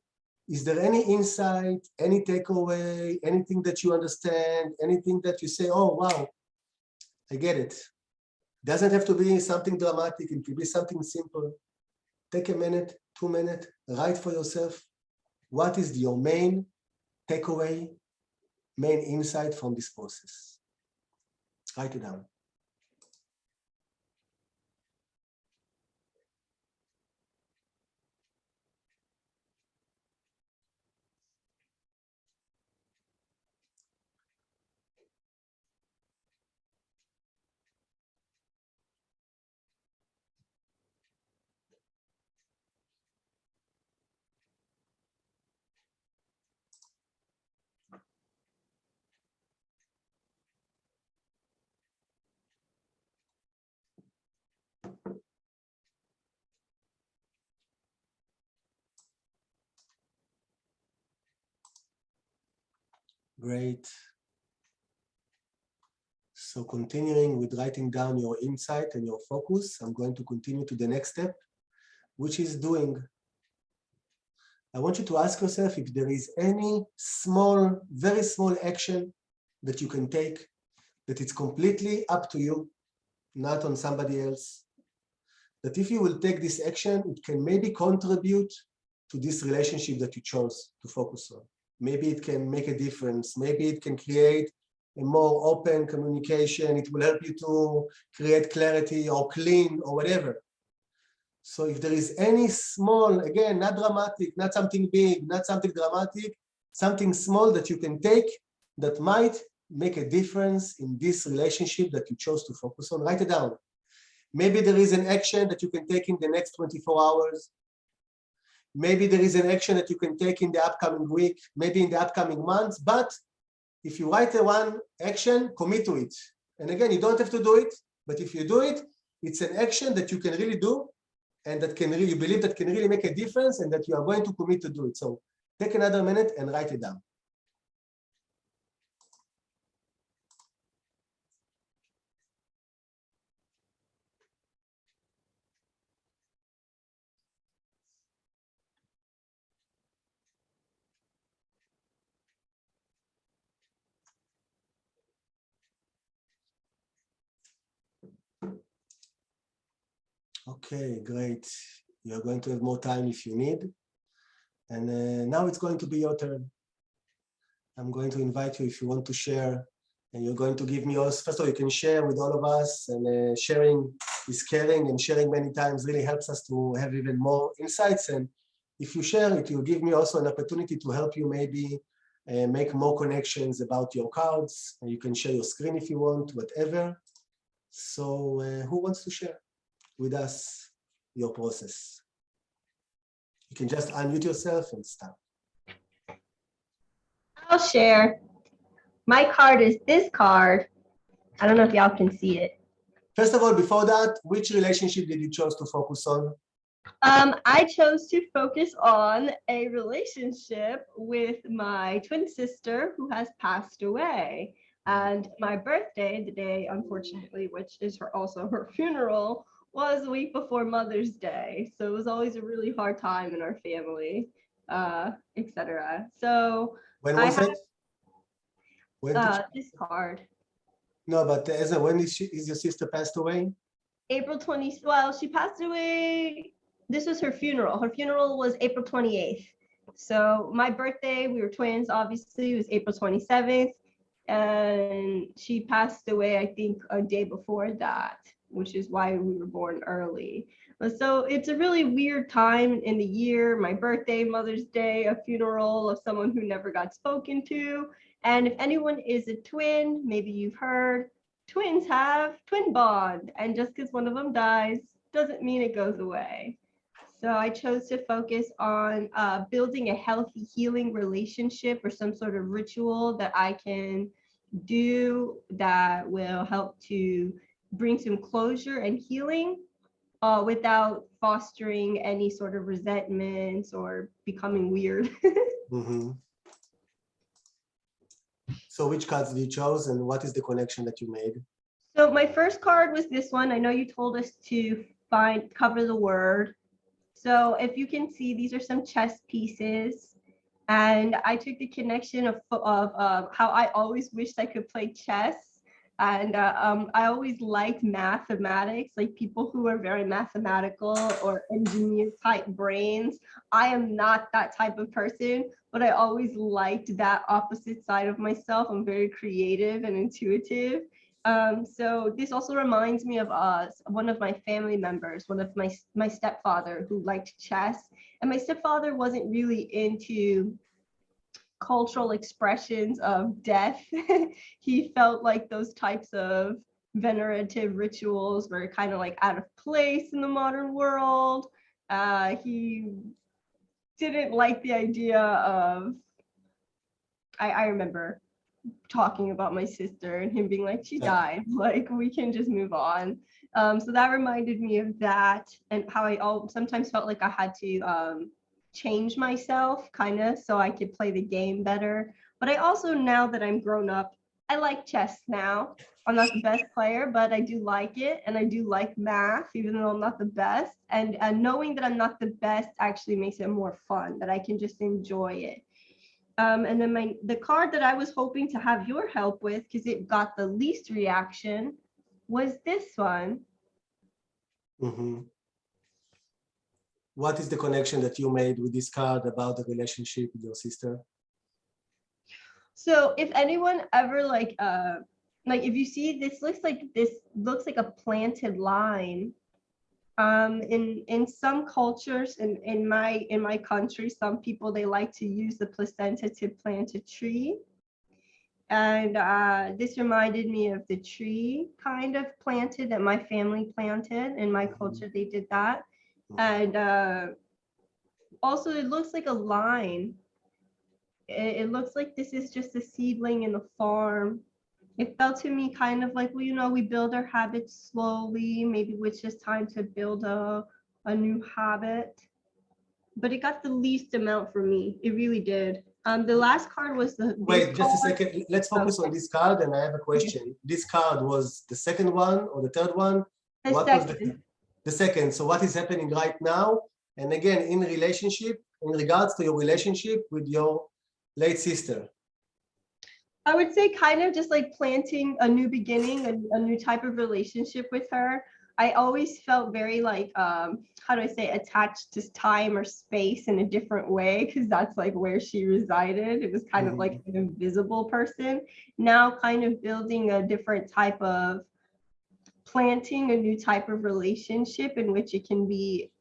Is there any insight, any takeaway, anything that you understand, anything that you say, oh, wow, I get it. Doesn't have to be something dramatic, it could be something simple. Take a minute, 2 minutes, write for yourself. What is your main takeaway, main insight from this process? Write it down. Great. So continuing with writing down your insight and your focus, I'm going to continue to the next step, which is doing. I want you to ask yourself if there is any small, very small action that you can take that it's completely up to you, not on somebody else. That if you will take this action, it can maybe contribute to this relationship that you chose to focus on. Maybe it can make a difference. Maybe it can create a more open communication. It will help you to create clarity or clean or whatever. So if there is any small, again, not dramatic, not something big, not something dramatic, something small that you can take that might make a difference in this relationship that you chose to focus on, write it down. Maybe there is an action that you can take in the next 24 hours. Maybe there is an action that you can take in the upcoming week, maybe in the upcoming months, but if you write a one action, commit to it. And again, you don't have to do it, but if you do it, it's an action that you can really do and that can really, you believe that can really make a difference and that you are going to commit to do it. So take another minute and write it down. Okay, great. You're going to have more time if you need. And now it's going to be your turn. I'm going to invite you if you want to share, and you're going to give me also, first of all, you can share with all of us, and sharing is caring, and sharing many times really helps us to have even more insights. And if you share it, you'll give me also an opportunity to help you maybe make more connections about your cards. And you can share your screen if you want, whatever. So who wants to share with us your process? You can just unmute yourself and start. I'll share. My card is this card. I don't know if y'all can see it. First of all, before that, which relationship did you choose to focus on? I chose to focus on a relationship with my twin sister who has passed away. And my birthday, the day, unfortunately, which is also her funeral, was a week before Mother's Day. So it was always a really hard time in our family, etc. So when was it? When this card. No, but when is your sister passed away? April 20th. Well, she passed away. This was her funeral. Her funeral was April 28th. So my birthday, we were twins, obviously, it was April 27th. And she passed away, I think, a day before that, which is why we were born early. So it's a really weird time in the year, my birthday, Mother's Day, a funeral of someone who never got spoken to. And if anyone is a twin, maybe you've heard, twins have twin bond. And just because one of them dies doesn't mean it goes away. So I chose to focus on building a healthy healing relationship or some sort of ritual that I can do that will help to bring some closure and healing without fostering any sort of resentments or becoming weird. Mm-hmm. So which cards did you choose and what is the connection that you made? So my first card was this one. I know you told us to cover the word. So if you can see, these are some chess pieces. And I took the connection of how I always wished I could play chess. And I always liked mathematics, like people who are very mathematical or engineer type brains. I am not that type of person, but I always liked that opposite side of myself. I'm very creative and intuitive. So this also reminds me of one of my family members, one of my stepfather who liked chess. And my stepfather wasn't really into cultural expressions of death. He felt like those types of venerative rituals were kind of like out of place in the modern world. He didn't like the idea of, I remember talking about my sister and him being like, she died, like we can just move on. So that reminded me of that and how I sometimes felt like I had to change myself kind of so I could play the game better But I also, now that I'm grown up, I like chess now. I'm not the best player, but I do like it. And I do like math, even though I'm not the best. And knowing that I'm not the best actually makes it more fun, that I can just enjoy it. And then the card that I was hoping to have your help with, because it got the least reaction, was this one. Mhm. What is the connection that you made with this card about the relationship with your sister? So if anyone ever like if you see, this looks like a planted line. In some cultures, in my country, some people, they like to use the placenta to plant a tree. And this reminded me of the tree kind of planted that my family planted. In my culture, they did that. And also, it looks like a line. It looks like this is just a seedling in the farm. It felt to me kind of like, well, you know, we build our habits slowly. Maybe it's just time to build a new habit. But it got the least amount for me. It really did. The last card was Wait, just a card. second. Let's focus on this card, and I have a question. This card was the second one or the third one? What was the second? So what is happening right now? And again, in regards to your relationship with your late sister. I would say kind of just like planting a new beginning, a new type of relationship with her. I always felt very like, how do I say, attached to time or space in a different way, because that's like where she resided. It was kind of like an invisible person. Now kind of building a different type of, planting a new type of relationship in which it can be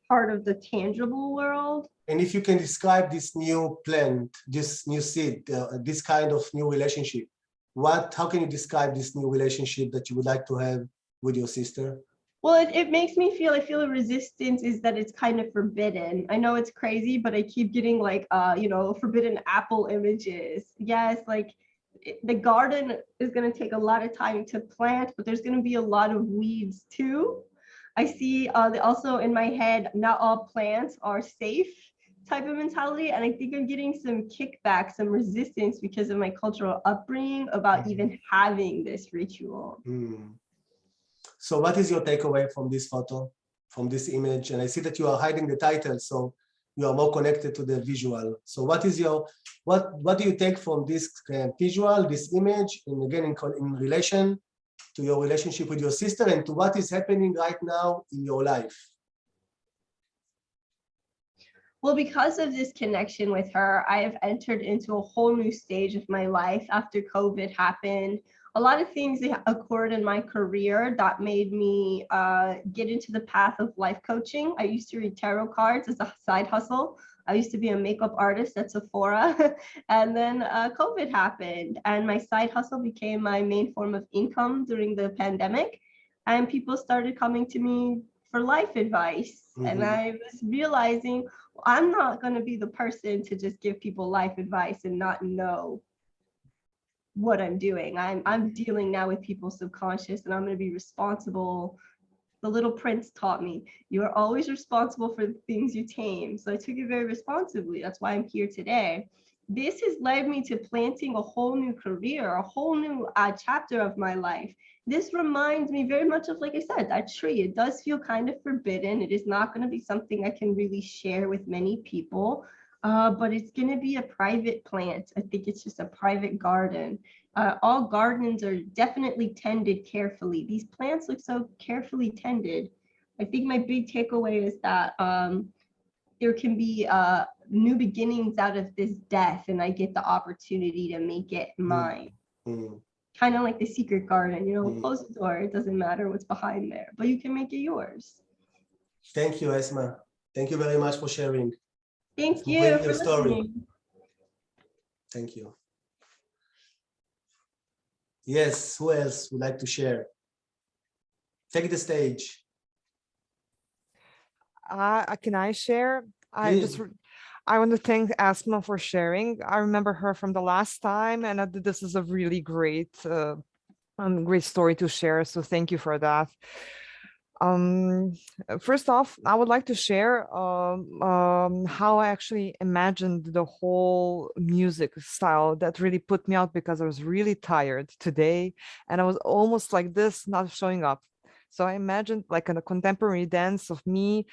part of the tangible world. And if you can describe this new plant, this new seed, this kind of new relationship, how can you describe this new relationship that you would like to have with your sister? Well, it makes me feel, I feel a resistance is that it's kind of forbidden. I know it's crazy, but I keep getting like, you know, forbidden apple images. Yes, like the garden is going to take a lot of time to plant, but there's going to be a lot of weeds too. I see also in my head, not all plants are safe type of mentality. And I think I'm getting some kickback, some resistance because of my cultural upbringing about even having this ritual. So what is your takeaway from this photo, from this image? And I see that you are hiding the title, so you are more connected to the visual. So what do you take from this visual, this image, and again, in relation to your relationship with your sister and to what is happening right now in your life? Well, because of this connection with her, I have entered into a whole new stage of my life after COVID happened. A lot of things that occurred in my career that made me get into the path of life coaching. I used to read tarot cards as a side hustle. I used to be a makeup artist at Sephora. And then COVID happened and my side hustle became my main form of income during the pandemic. And people started coming to me for life advice. And I was realizing, I'm not going to be the person to just give people life advice and not know what I'm doing. I'm dealing now with people's subconscious and I'm going to be responsible. The Little Prince taught me, you are always responsible for the things you tame. So I took it very responsibly. That's why I'm here today. This has led me to planting a whole new career, a whole new chapter of my life. This reminds me very much of, like I said, that tree. It does feel kind of forbidden. It is not going to be something I can really share with many people, but it's going to be a private plant. I think it's just a private garden. All gardens are definitely tended carefully. These plants look so carefully tended. I think my big takeaway is that there can be new beginnings out of this death, and I get the opportunity to make it mine. Kind of like the secret garden, you know, close the door. It doesn't matter what's behind there, but you can make it yours. Thank you, Esma. Thank you very much for sharing. Thank you for listening. Thank you. Yes, who else would like to share? Take the stage. Can I share? I want to thank Esma for sharing. I remember her from the last time, and this is a really great, great story to share. So thank you for that. Um, First off, I would like to share how I actually imagined the whole music style that really put me out because I was really tired today and I was almost like this, not showing up. So I imagined like a contemporary dance of me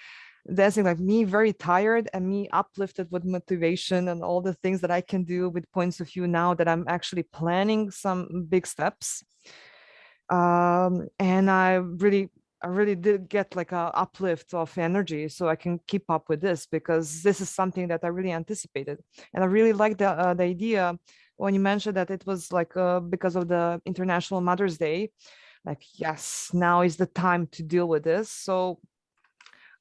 dancing like me very tired and me uplifted with motivation and all the things that I can do with points of view now that I'm actually planning some big steps. And I really did get like a uplift of energy so I can keep up with this because this is something that I really anticipated. And I really like the idea when you mentioned that it was like because of the International Mother's Day, like, yes, now is the time to deal with this. So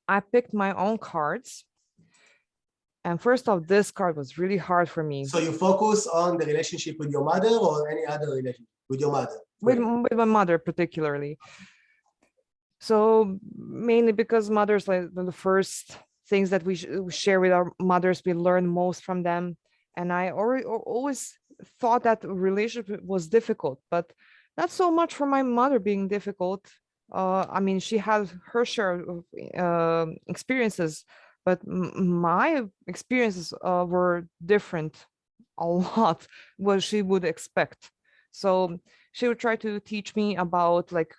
I picked my own cards. And first off, this card was really hard for me So you focus on the relationship with your mother or any other relationship with your mother? with my mother particularly. So mainly because mothers, like the first things that we share with our mothers, we learn most from them. And I always thought that relationship was difficult, but not so much for my mother being difficult. I mean, she had her share of experiences, but my experiences were different a lot what she would expect. So she would try to teach me about like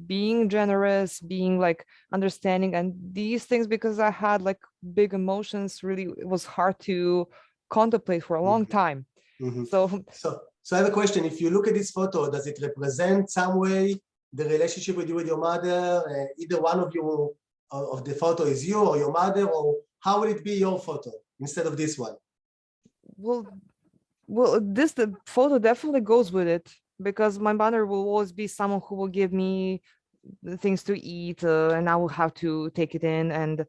being generous, being like understanding and these things because I had like big emotions. Really, it was hard to contemplate for a long time. Mhm. So So I have a question. If you look at this photo, does it represent some way the relationship with you with your mother? Either one of you of the photo is you or your mother, or how will it be your photo instead of this one? well, this the photo definitely goes with it because my mother will always be someone who will give me the things to eat and I will have to take it in. And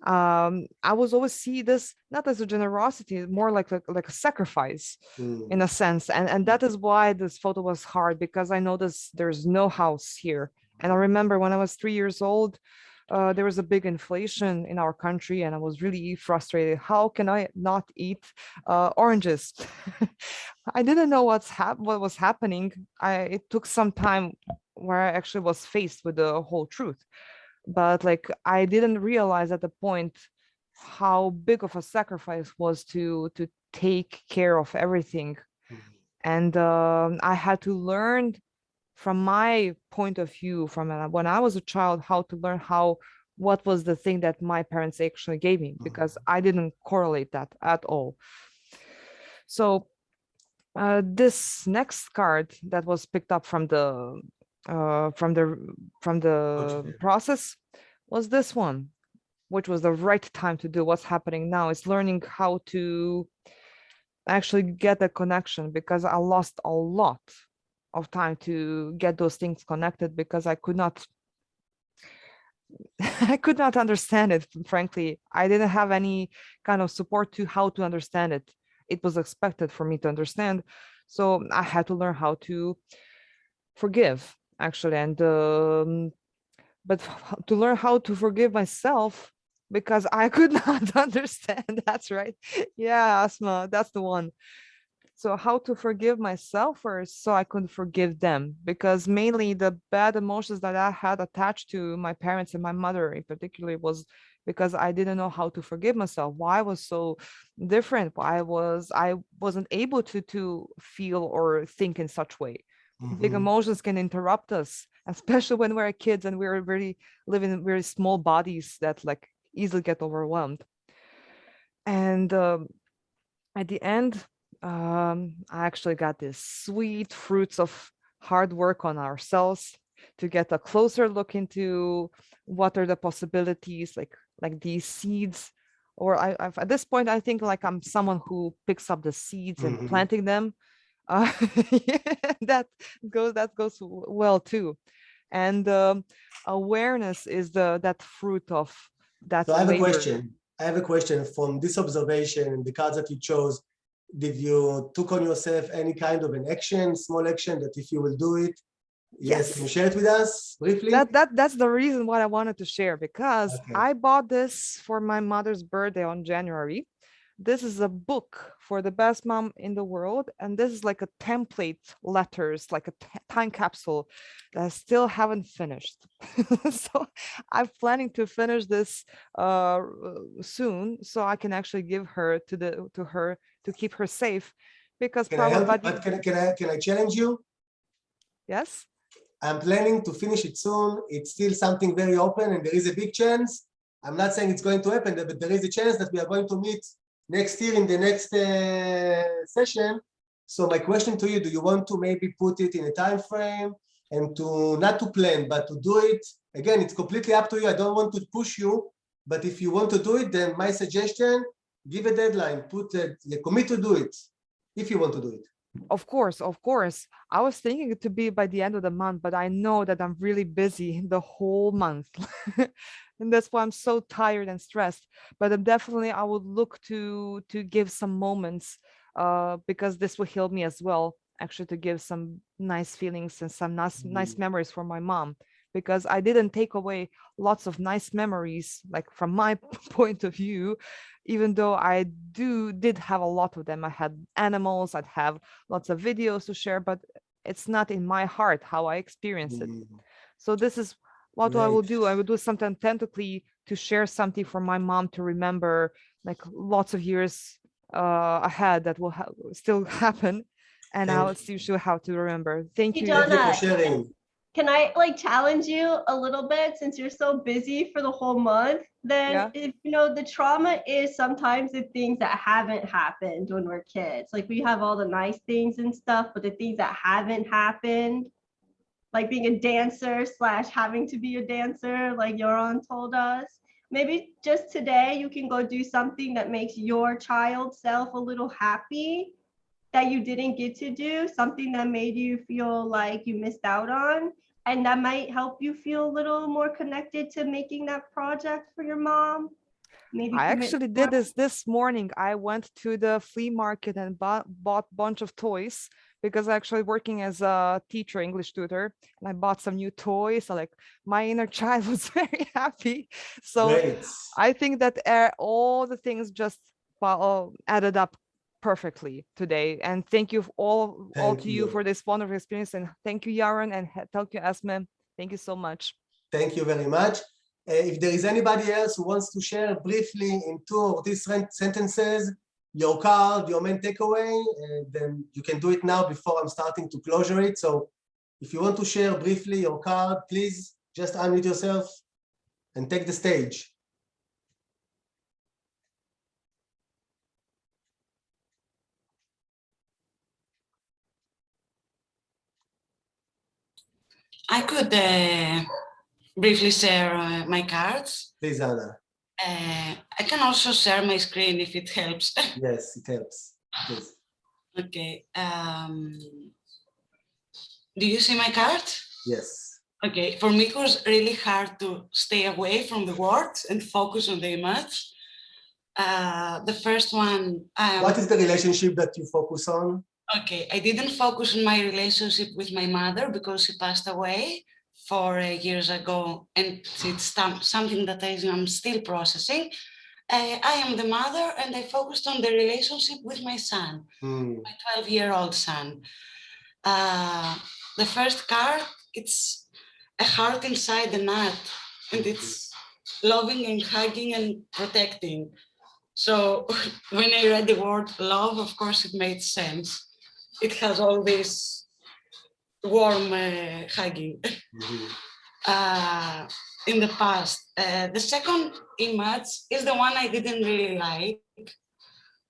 I was always see this not as a generosity, more like a sacrifice in a sense. And that is why this photo was hard because I noticed there's no house here. And I remember when I was 3 years old, there was a big inflation in our country and I was really frustrated. How can I not eat oranges? I didn't know what was happening. It took some time where I actually was faced with the whole truth. But like I didn't realize at the point how big of a sacrifice was to take care of everything. And I had to learn from my point of view from when I was a child how to learn what was the thing that my parents actually gave me because I didn't correlate that at all. So this next card that was picked up from the uh, from the from the process was this one, which was the right time to do what's happening now. Is learning how to actually get a connection because I lost a lot of time to get those things connected because I could not I could not understand it, frankly. I didn't have any kind of support to how to understand it. It was expected for me to understand. So I had to learn how to forgive, actually. And but to learn how to forgive myself because I could not understand. That's right. Yeah, Asma, that's the one. So how to forgive myself first so I could forgive them because mainly the bad emotions that I had attached to my parents and my mother in particular was because I didn't know how to forgive myself. Why I was so different? Why I wasn't able to feel or think in such way. Big emotions can interrupt us, especially when we're kids and we're really living in very small bodies that like easily get overwhelmed. And at the end, I actually got these sweet fruits of hard work on ourselves to get a closer look into what are the possibilities, like these seeds. Or at this point, I think like I'm someone who picks up the seeds and planting them. That goes well too. And awareness is that fruit of that So I have a labor. question. I have a question from this observation, the cards that you chose. Did you took on yourself any kind of an action, small action that if you will do it, yes, can you share it with us briefly? That's the reason why I wanted to share because Okay. I bought this for my mother's birthday on January. this is a book for the best mom in the world, and this is like a template letters, like a time capsule that I still haven't finished. So I'm planning to finish this soon, so I can actually give her to her to keep her safe, because Can I help you? probably But can I challenge you? yes. I'm planning to finish it soon. It's still something very open, and there is a big chance. I'm not saying it's going to happen, but there is a chance that we are going to meet next year in the next session. So my question to you, do you want to maybe put it in a time frame and to not to plan, but to do it? Again, it's completely up to you. I don't want to push you, but if you want to do it, then my suggestion, give a deadline, commit to do it, if you want to do it. Of course, of course. I was thinking it to be by the end of the month, but I know that I'm really busy the whole month. And that's why I'm so tired and stressed. But definitely I would look to give some moments, because this will heal me as well, actually, to give some nice feelings and some nice memories for my mom, because I didn't take away lots of nice memories, like from my point of view, even though I did have a lot of them. I had animals, I'd have lots of videos to share, but it's not in my heart how I experience it. So this is what I will Great. do. I will do something tentatively to share something for my mom to remember, like lots of years ahead that will still happen, and Thank I'll you. see sure how to remember. Thank Hey, you. Thank you for Donna, sharing. can I like challenge you a little bit, since you're so busy for the whole month? Then Yeah. if you know, the trauma is sometimes the things that haven't happened when we're kids. Like we have all the nice things and stuff, but the things that haven't happened, like being a dancer / having to be a dancer, like Yoron told us. Maybe just today you can go do something that makes your child self a little happy that you didn't get to do, something that made you feel like you missed out on. And that might help you feel a little more connected to making that project for your mom. Maybe I commit actually more. did this morning. I went to the flea market and bought bunch of toys, because actually working as a teacher, English tutor, and I bought some new toys. So like my inner child was very happy. So Great. I think that all the things just added up perfectly today. And thank you all Thank to you you. for this wonderful experience. And thank you, Yaron, and thank you, Esme. Thank you so much. Thank you very much. If there is anybody else who wants to share briefly in 2 or 3 sentences, your card, your main takeaway, then you can do it now before I'm starting to closure it. So if you want to share briefly your card, please just unmute yourself and take the stage. I could briefly share my cards. Please, Anna. I can also share my screen if it helps. Yes, it helps. Please. Okay. Do you see my card? Yes. Okay. For me, it was really hard to stay away from the words and focus on the image. The first one. What is the relationship that you focus on? Okay, I didn't focus on my relationship with my mother because she passed away 4 years ago, and it's something that I'm still processing. I am the mother, and I focused on the relationship with my son, my 12-year-old son. The first card, it's a heart inside the nut, and it's loving and hugging and protecting. So when I read the word love, of course, it made sense. It has all this warm hugging. In the past. The second image is the one I didn't really like.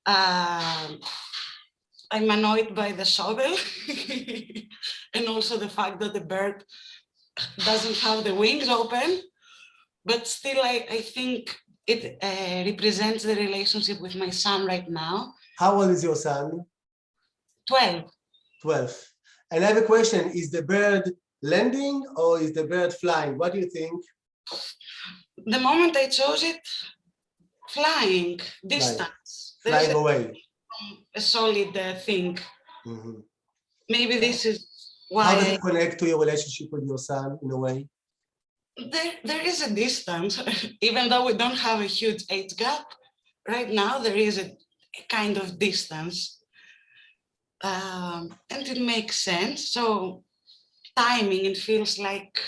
I'm annoyed by the shovel and also the fact that the bird doesn't have the wings open, but still I think it represents the relationship with my son right now. How old is your son? 12. 12. And I have a question. Is the bird landing or is the bird flying? What do you think? The moment I chose it, flying, distance. Flying away. A solid thing. Maybe this is why. How does it connect to your relationship with your son in a way? There is a distance, even though we don't have a huge age gap. Right now, there is a kind of distance. And it makes sense. So timing, it feels like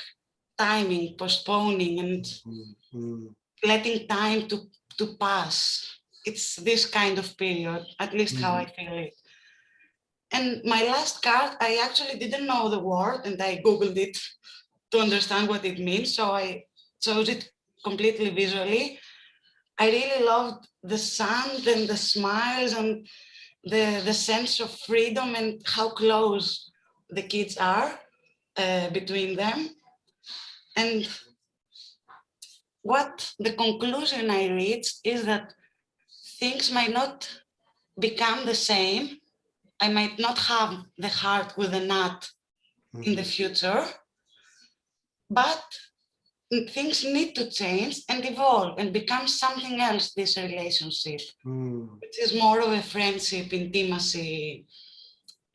timing, postponing, and Mm. letting time to pass. It's this kind of period, at least how I feel it. And my last card, I actually didn't know the word, and I Googled it to understand what it means. So I chose it completely visually. I really loved the sun and the smiles and the sense of freedom and how close the kids are between them. And what the conclusion I reached is that things might not become the same. I might not have the heart with a nut in the future, but things need to change and evolve and become something else, this relationship, which is more of a friendship, intimacy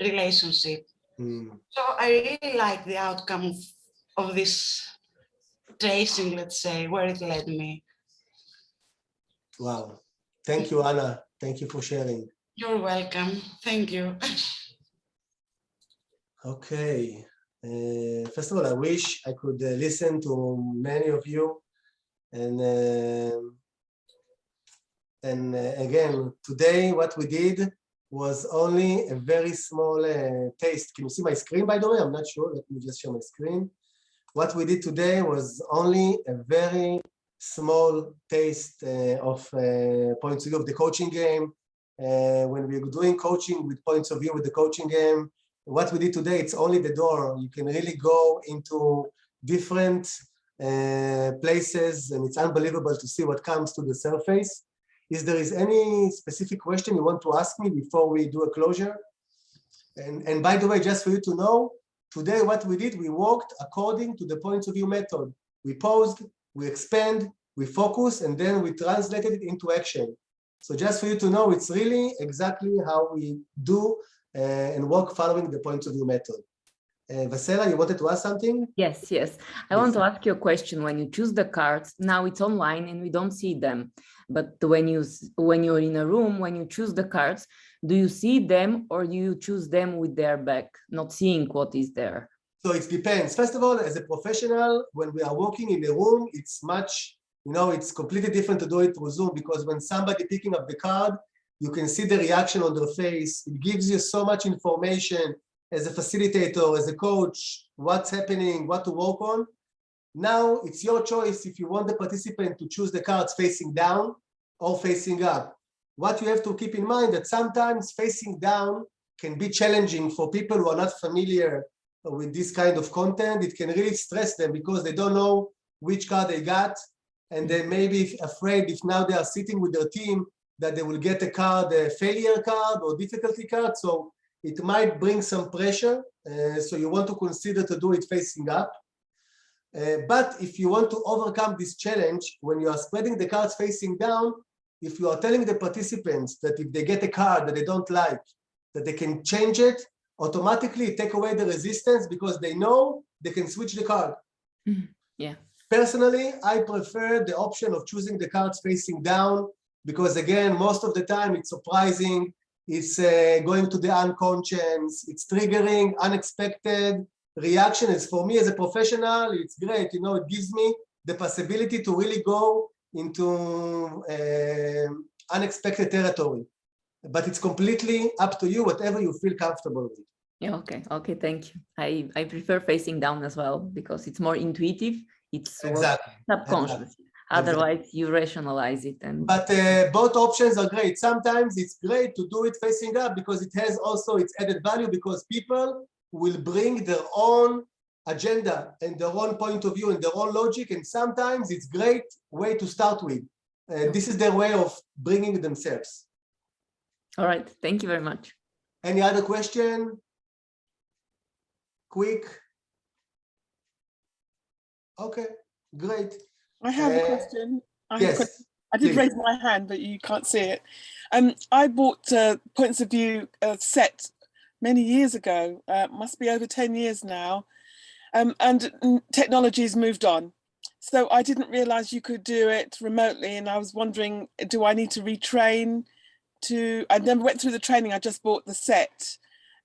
relationship. So I really like the outcome of this tracing, let's say, where it led me. Wow. Thank you, Anna. Thank you for sharing. You're welcome. Thank you. Okay. First of all, I wish I could listen to many of you. And again, today what we did was only a very small taste. Can you see my screen, by the way? I'm not sure. Let me just share my screen. What we did today was only a very small taste of points of view of the coaching game. When we're doing coaching with points of view with the coaching game, what we did today, it's only the door. You can really go into different places, and it's unbelievable to see what comes to the surface. Is there any specific question you want to ask me before we do a closure? And by the way, just for you to know, today what we did, we walked according to the points of view method. We paused, we expand, we focus, and then we translated it into action. So just for you to know, it's really exactly how we do and work following the points of view method. Vasela, you wanted to ask something? Yes. I want to ask you a question. When you choose the cards, now it's online and we don't see them. But when you're in a room, when you choose the cards, do you see them or do you choose them with their back, not seeing what is there? So it depends. First of all, as a professional, when we are working in a room, it's much, it's completely different to do it through Zoom, because when somebody picking up the card, you can see the reaction on their face. It gives you so much information as a facilitator, as a coach, what's happening, what to work on. Now it's your choice if you want the participant to choose the cards facing down or facing up. What you have to keep in mind that sometimes facing down can be challenging for people who are not familiar with this kind of content. It can really stress them because they don't know which card they got, and they may be afraid if now they are sitting with their team that they will get a card, a failure card or difficulty card. So it might bring some pressure. So you want to consider to do it facing up. But if you want to overcome this challenge, when you are spreading the cards facing down, if you are telling the participants that if they get a card that they don't like, that they can change it, automatically take away the resistance because they know they can switch the card. Yeah. Personally, I prefer the option of choosing the cards facing down because, again, most of the time it's surprising. It's going to the unconscious. It's triggering unexpected reactions. For me as a professional, it's great. It gives me the possibility to really go into unexpected territory. But it's completely up to you, whatever you feel comfortable with. Yeah, okay, thank you. I prefer facing down as well because it's more intuitive. It's exactly subconscious. Exactly. Otherwise, you rationalize it. But both options are great. Sometimes it's great to do it facing up because it has also its added value because people will bring their own agenda and their own point of view and their own logic. And sometimes it's a great way to start with. This is their way of bringing themselves. All right. Thank you very much. Any other question? Quick. Okay, great. I have a question. Yes, I did please. raise my hand, but you can't see it. I bought Points of View set many years ago, must be over 10 years now, and technology's moved on. So I didn't realize you could do it remotely, and I was wondering, do I need to retrain I never went through the training. I just bought the set,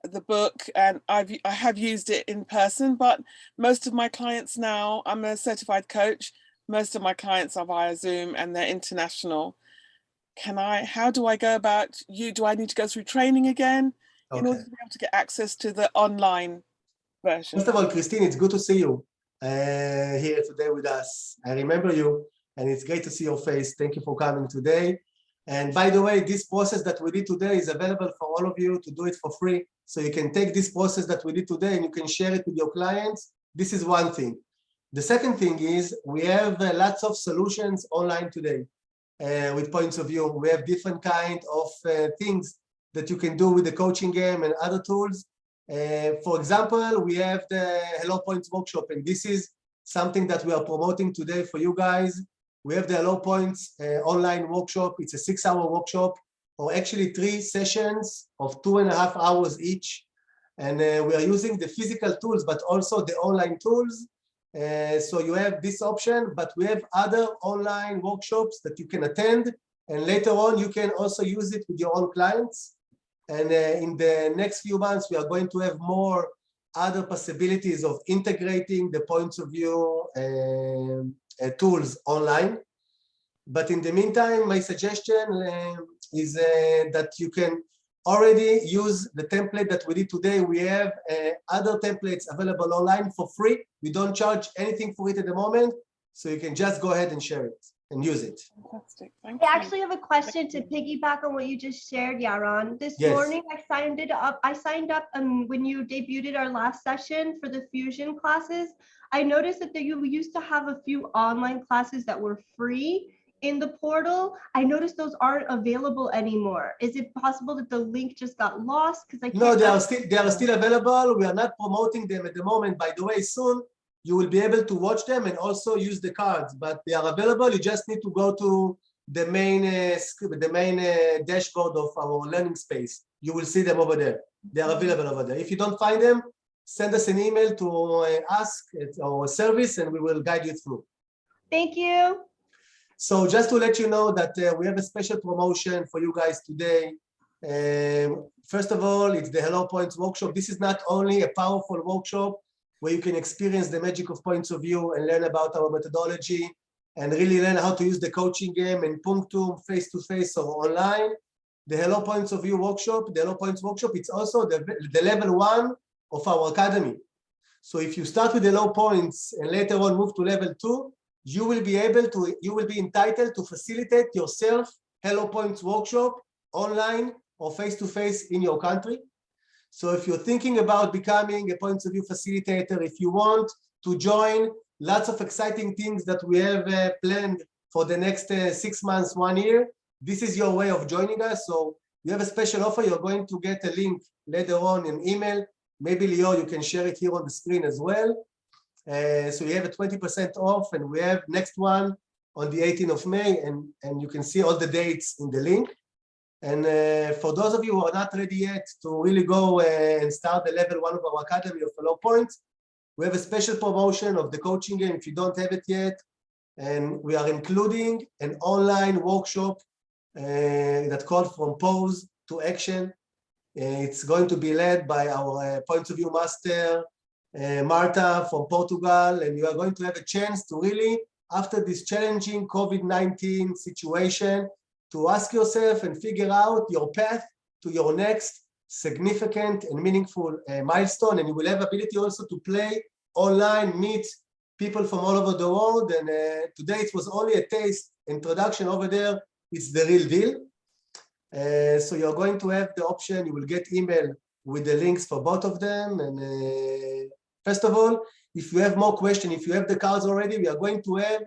the book, and I have used it in person, but most of my clients now, I'm a certified coach. Most of my clients are via Zoom and they're international. How do I go about do I need to go through training again in order to be able to get access to the online version? First of all, Christine, it's good to see you here today with us. I remember you, and it's great to see your face. Thank you for coming today. And by the way, this process that we did today is available for all of you to do it for free. So you can take this process that we did today and you can share it with your clients. This is one thing. The second thing is we have lots of solutions online today with points of view. We have different kind of things that you can do with the coaching game and other tools. For example, we have the Hello Points workshop, and this is something that we are promoting today for you guys. We have the Hello Points online workshop. It's a 6-hour workshop, or actually 3 sessions of 2.5 hours each. And we are using the physical tools, but also the online tools. So you have this option, but we have other online workshops that you can attend. And later on, you can also use it with your own clients. And in the next few months, we are going to have more other possibilities of integrating the points of view tools online. But in the meantime, my suggestion is that you can already use the template that we did today. We have other templates available online for free. We don't charge anything for it at the moment. So you can just go ahead and share it and use it. Fantastic. Thank I you. actually have a question to piggyback on what you just shared, Yaron. This Yes. morning I signed up when you debuted our last session for the fusion classes. I noticed that you used to have a few online classes that were free in the portal. I noticed those aren't available anymore. Is it possible that the link just got lost? Because I can't. No, they are still available. We are not promoting them at the moment. By the way, soon you will be able to watch them and also use the cards, but they are available. You just need to go to the main dashboard of our learning space. You will see them over there. They are available over there. If you don't find them, send us an email to ask our service and we will guide you through. Thank you. So just to let you know that we have a special promotion for you guys today. First of all, it's the Hello Points workshop. This is not only a powerful workshop where you can experience the magic of points of view and learn about our methodology and really learn how to use the coaching game and punctum face-to-face or online. The Hello Points of View workshop, the Hello Points workshop, it's also the level 1 of our academy. So if you start with the Hello Points and later on move to level 2, you will be entitled to facilitate yourself Hello Points workshop online or face-to-face in your country. So if you're thinking about becoming a points of view facilitator, if you want to join lots of exciting things that we have planned for the next 6 months, 1 year, this is your way of joining us. So you have a special offer. You're going to get a link later on in email. Maybe Leo, you can share it here on the screen as well. So we have a 20% off, and we have next one on the 18th of May, and you can see all the dates in the link. And for those of you who are not ready yet to really go and start the level 1 of our Academy of Hello Points, we have a special promotion of the coaching game if you don't have it yet. And we are including an online workshop that's called From Pose to Action. It's going to be led by our Points of View master, Marta from Portugal, and you are going to have a chance to really, after this challenging COVID-19 situation, to ask yourself and figure out your path to your next significant and meaningful milestone. And you will have ability also to play online, meet people from all over the world. And today it was only a taste introduction. Over there, it's the real deal. So you're going to have the option, you will get email with the links for both of them. And first of all, if you have more questions, if you have the cards already, we are going to have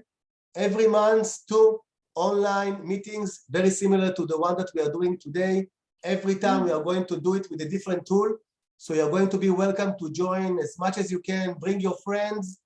every month 2 online meetings, very similar to the one that we are doing today. Every time we are going to do it with a different tool. So you're going to be welcome to join as much as you can, bring your friends.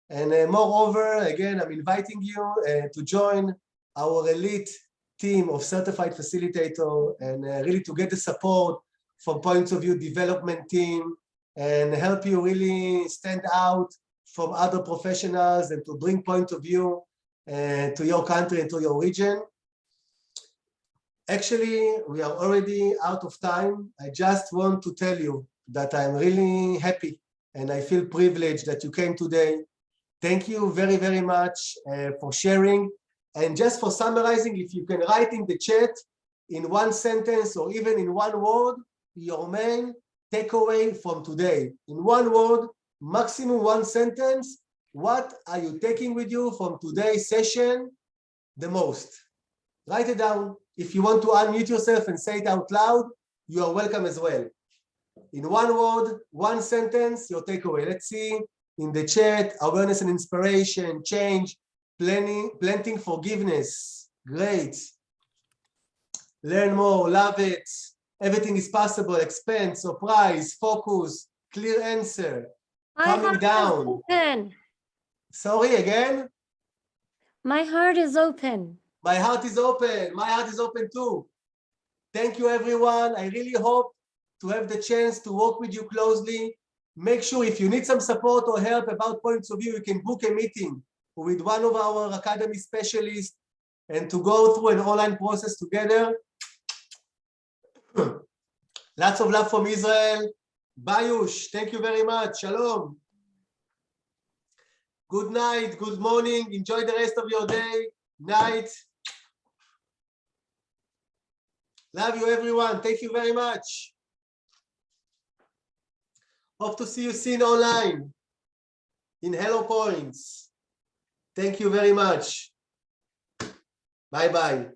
And moreover, again, I'm inviting you to join our elite team of certified facilitator and really to get the support from points of view development team and help you really stand out from other professionals and to bring point of view to your country and to your region. Actually, we are already out of time. I just want to tell you that I'm really happy and I feel privileged that you came today. Thank you very, very much for sharing. And just for summarizing, if you can write in the chat in one sentence or even in one word, your main takeaway from today. In one word, maximum one sentence, what are you taking with you from today's session the most? Write it down. If you want to unmute yourself and say it out loud, you are welcome as well. In one word, one sentence, your takeaway. Let's see in the chat, awareness and inspiration, change, planting forgiveness. Great. Learn more, love it. Everything is possible, expand, surprise, focus, clear answer, coming down. Open. Sorry, again? My heart is open. My heart is open. My heart is open too. Thank you, everyone. I really hope to have the chance to work with you closely. Make sure if you need some support or help about points of view, you can book a meeting with one of our Academy specialists and to go through an online process together. Lots of love from Israel. Bayush, thank you very much. Shalom. Good night, good morning. Enjoy the rest of your day, night. Love you, everyone. Thank you very much. Hope to see you soon online in Hello Points. Thank you very much. Bye-bye.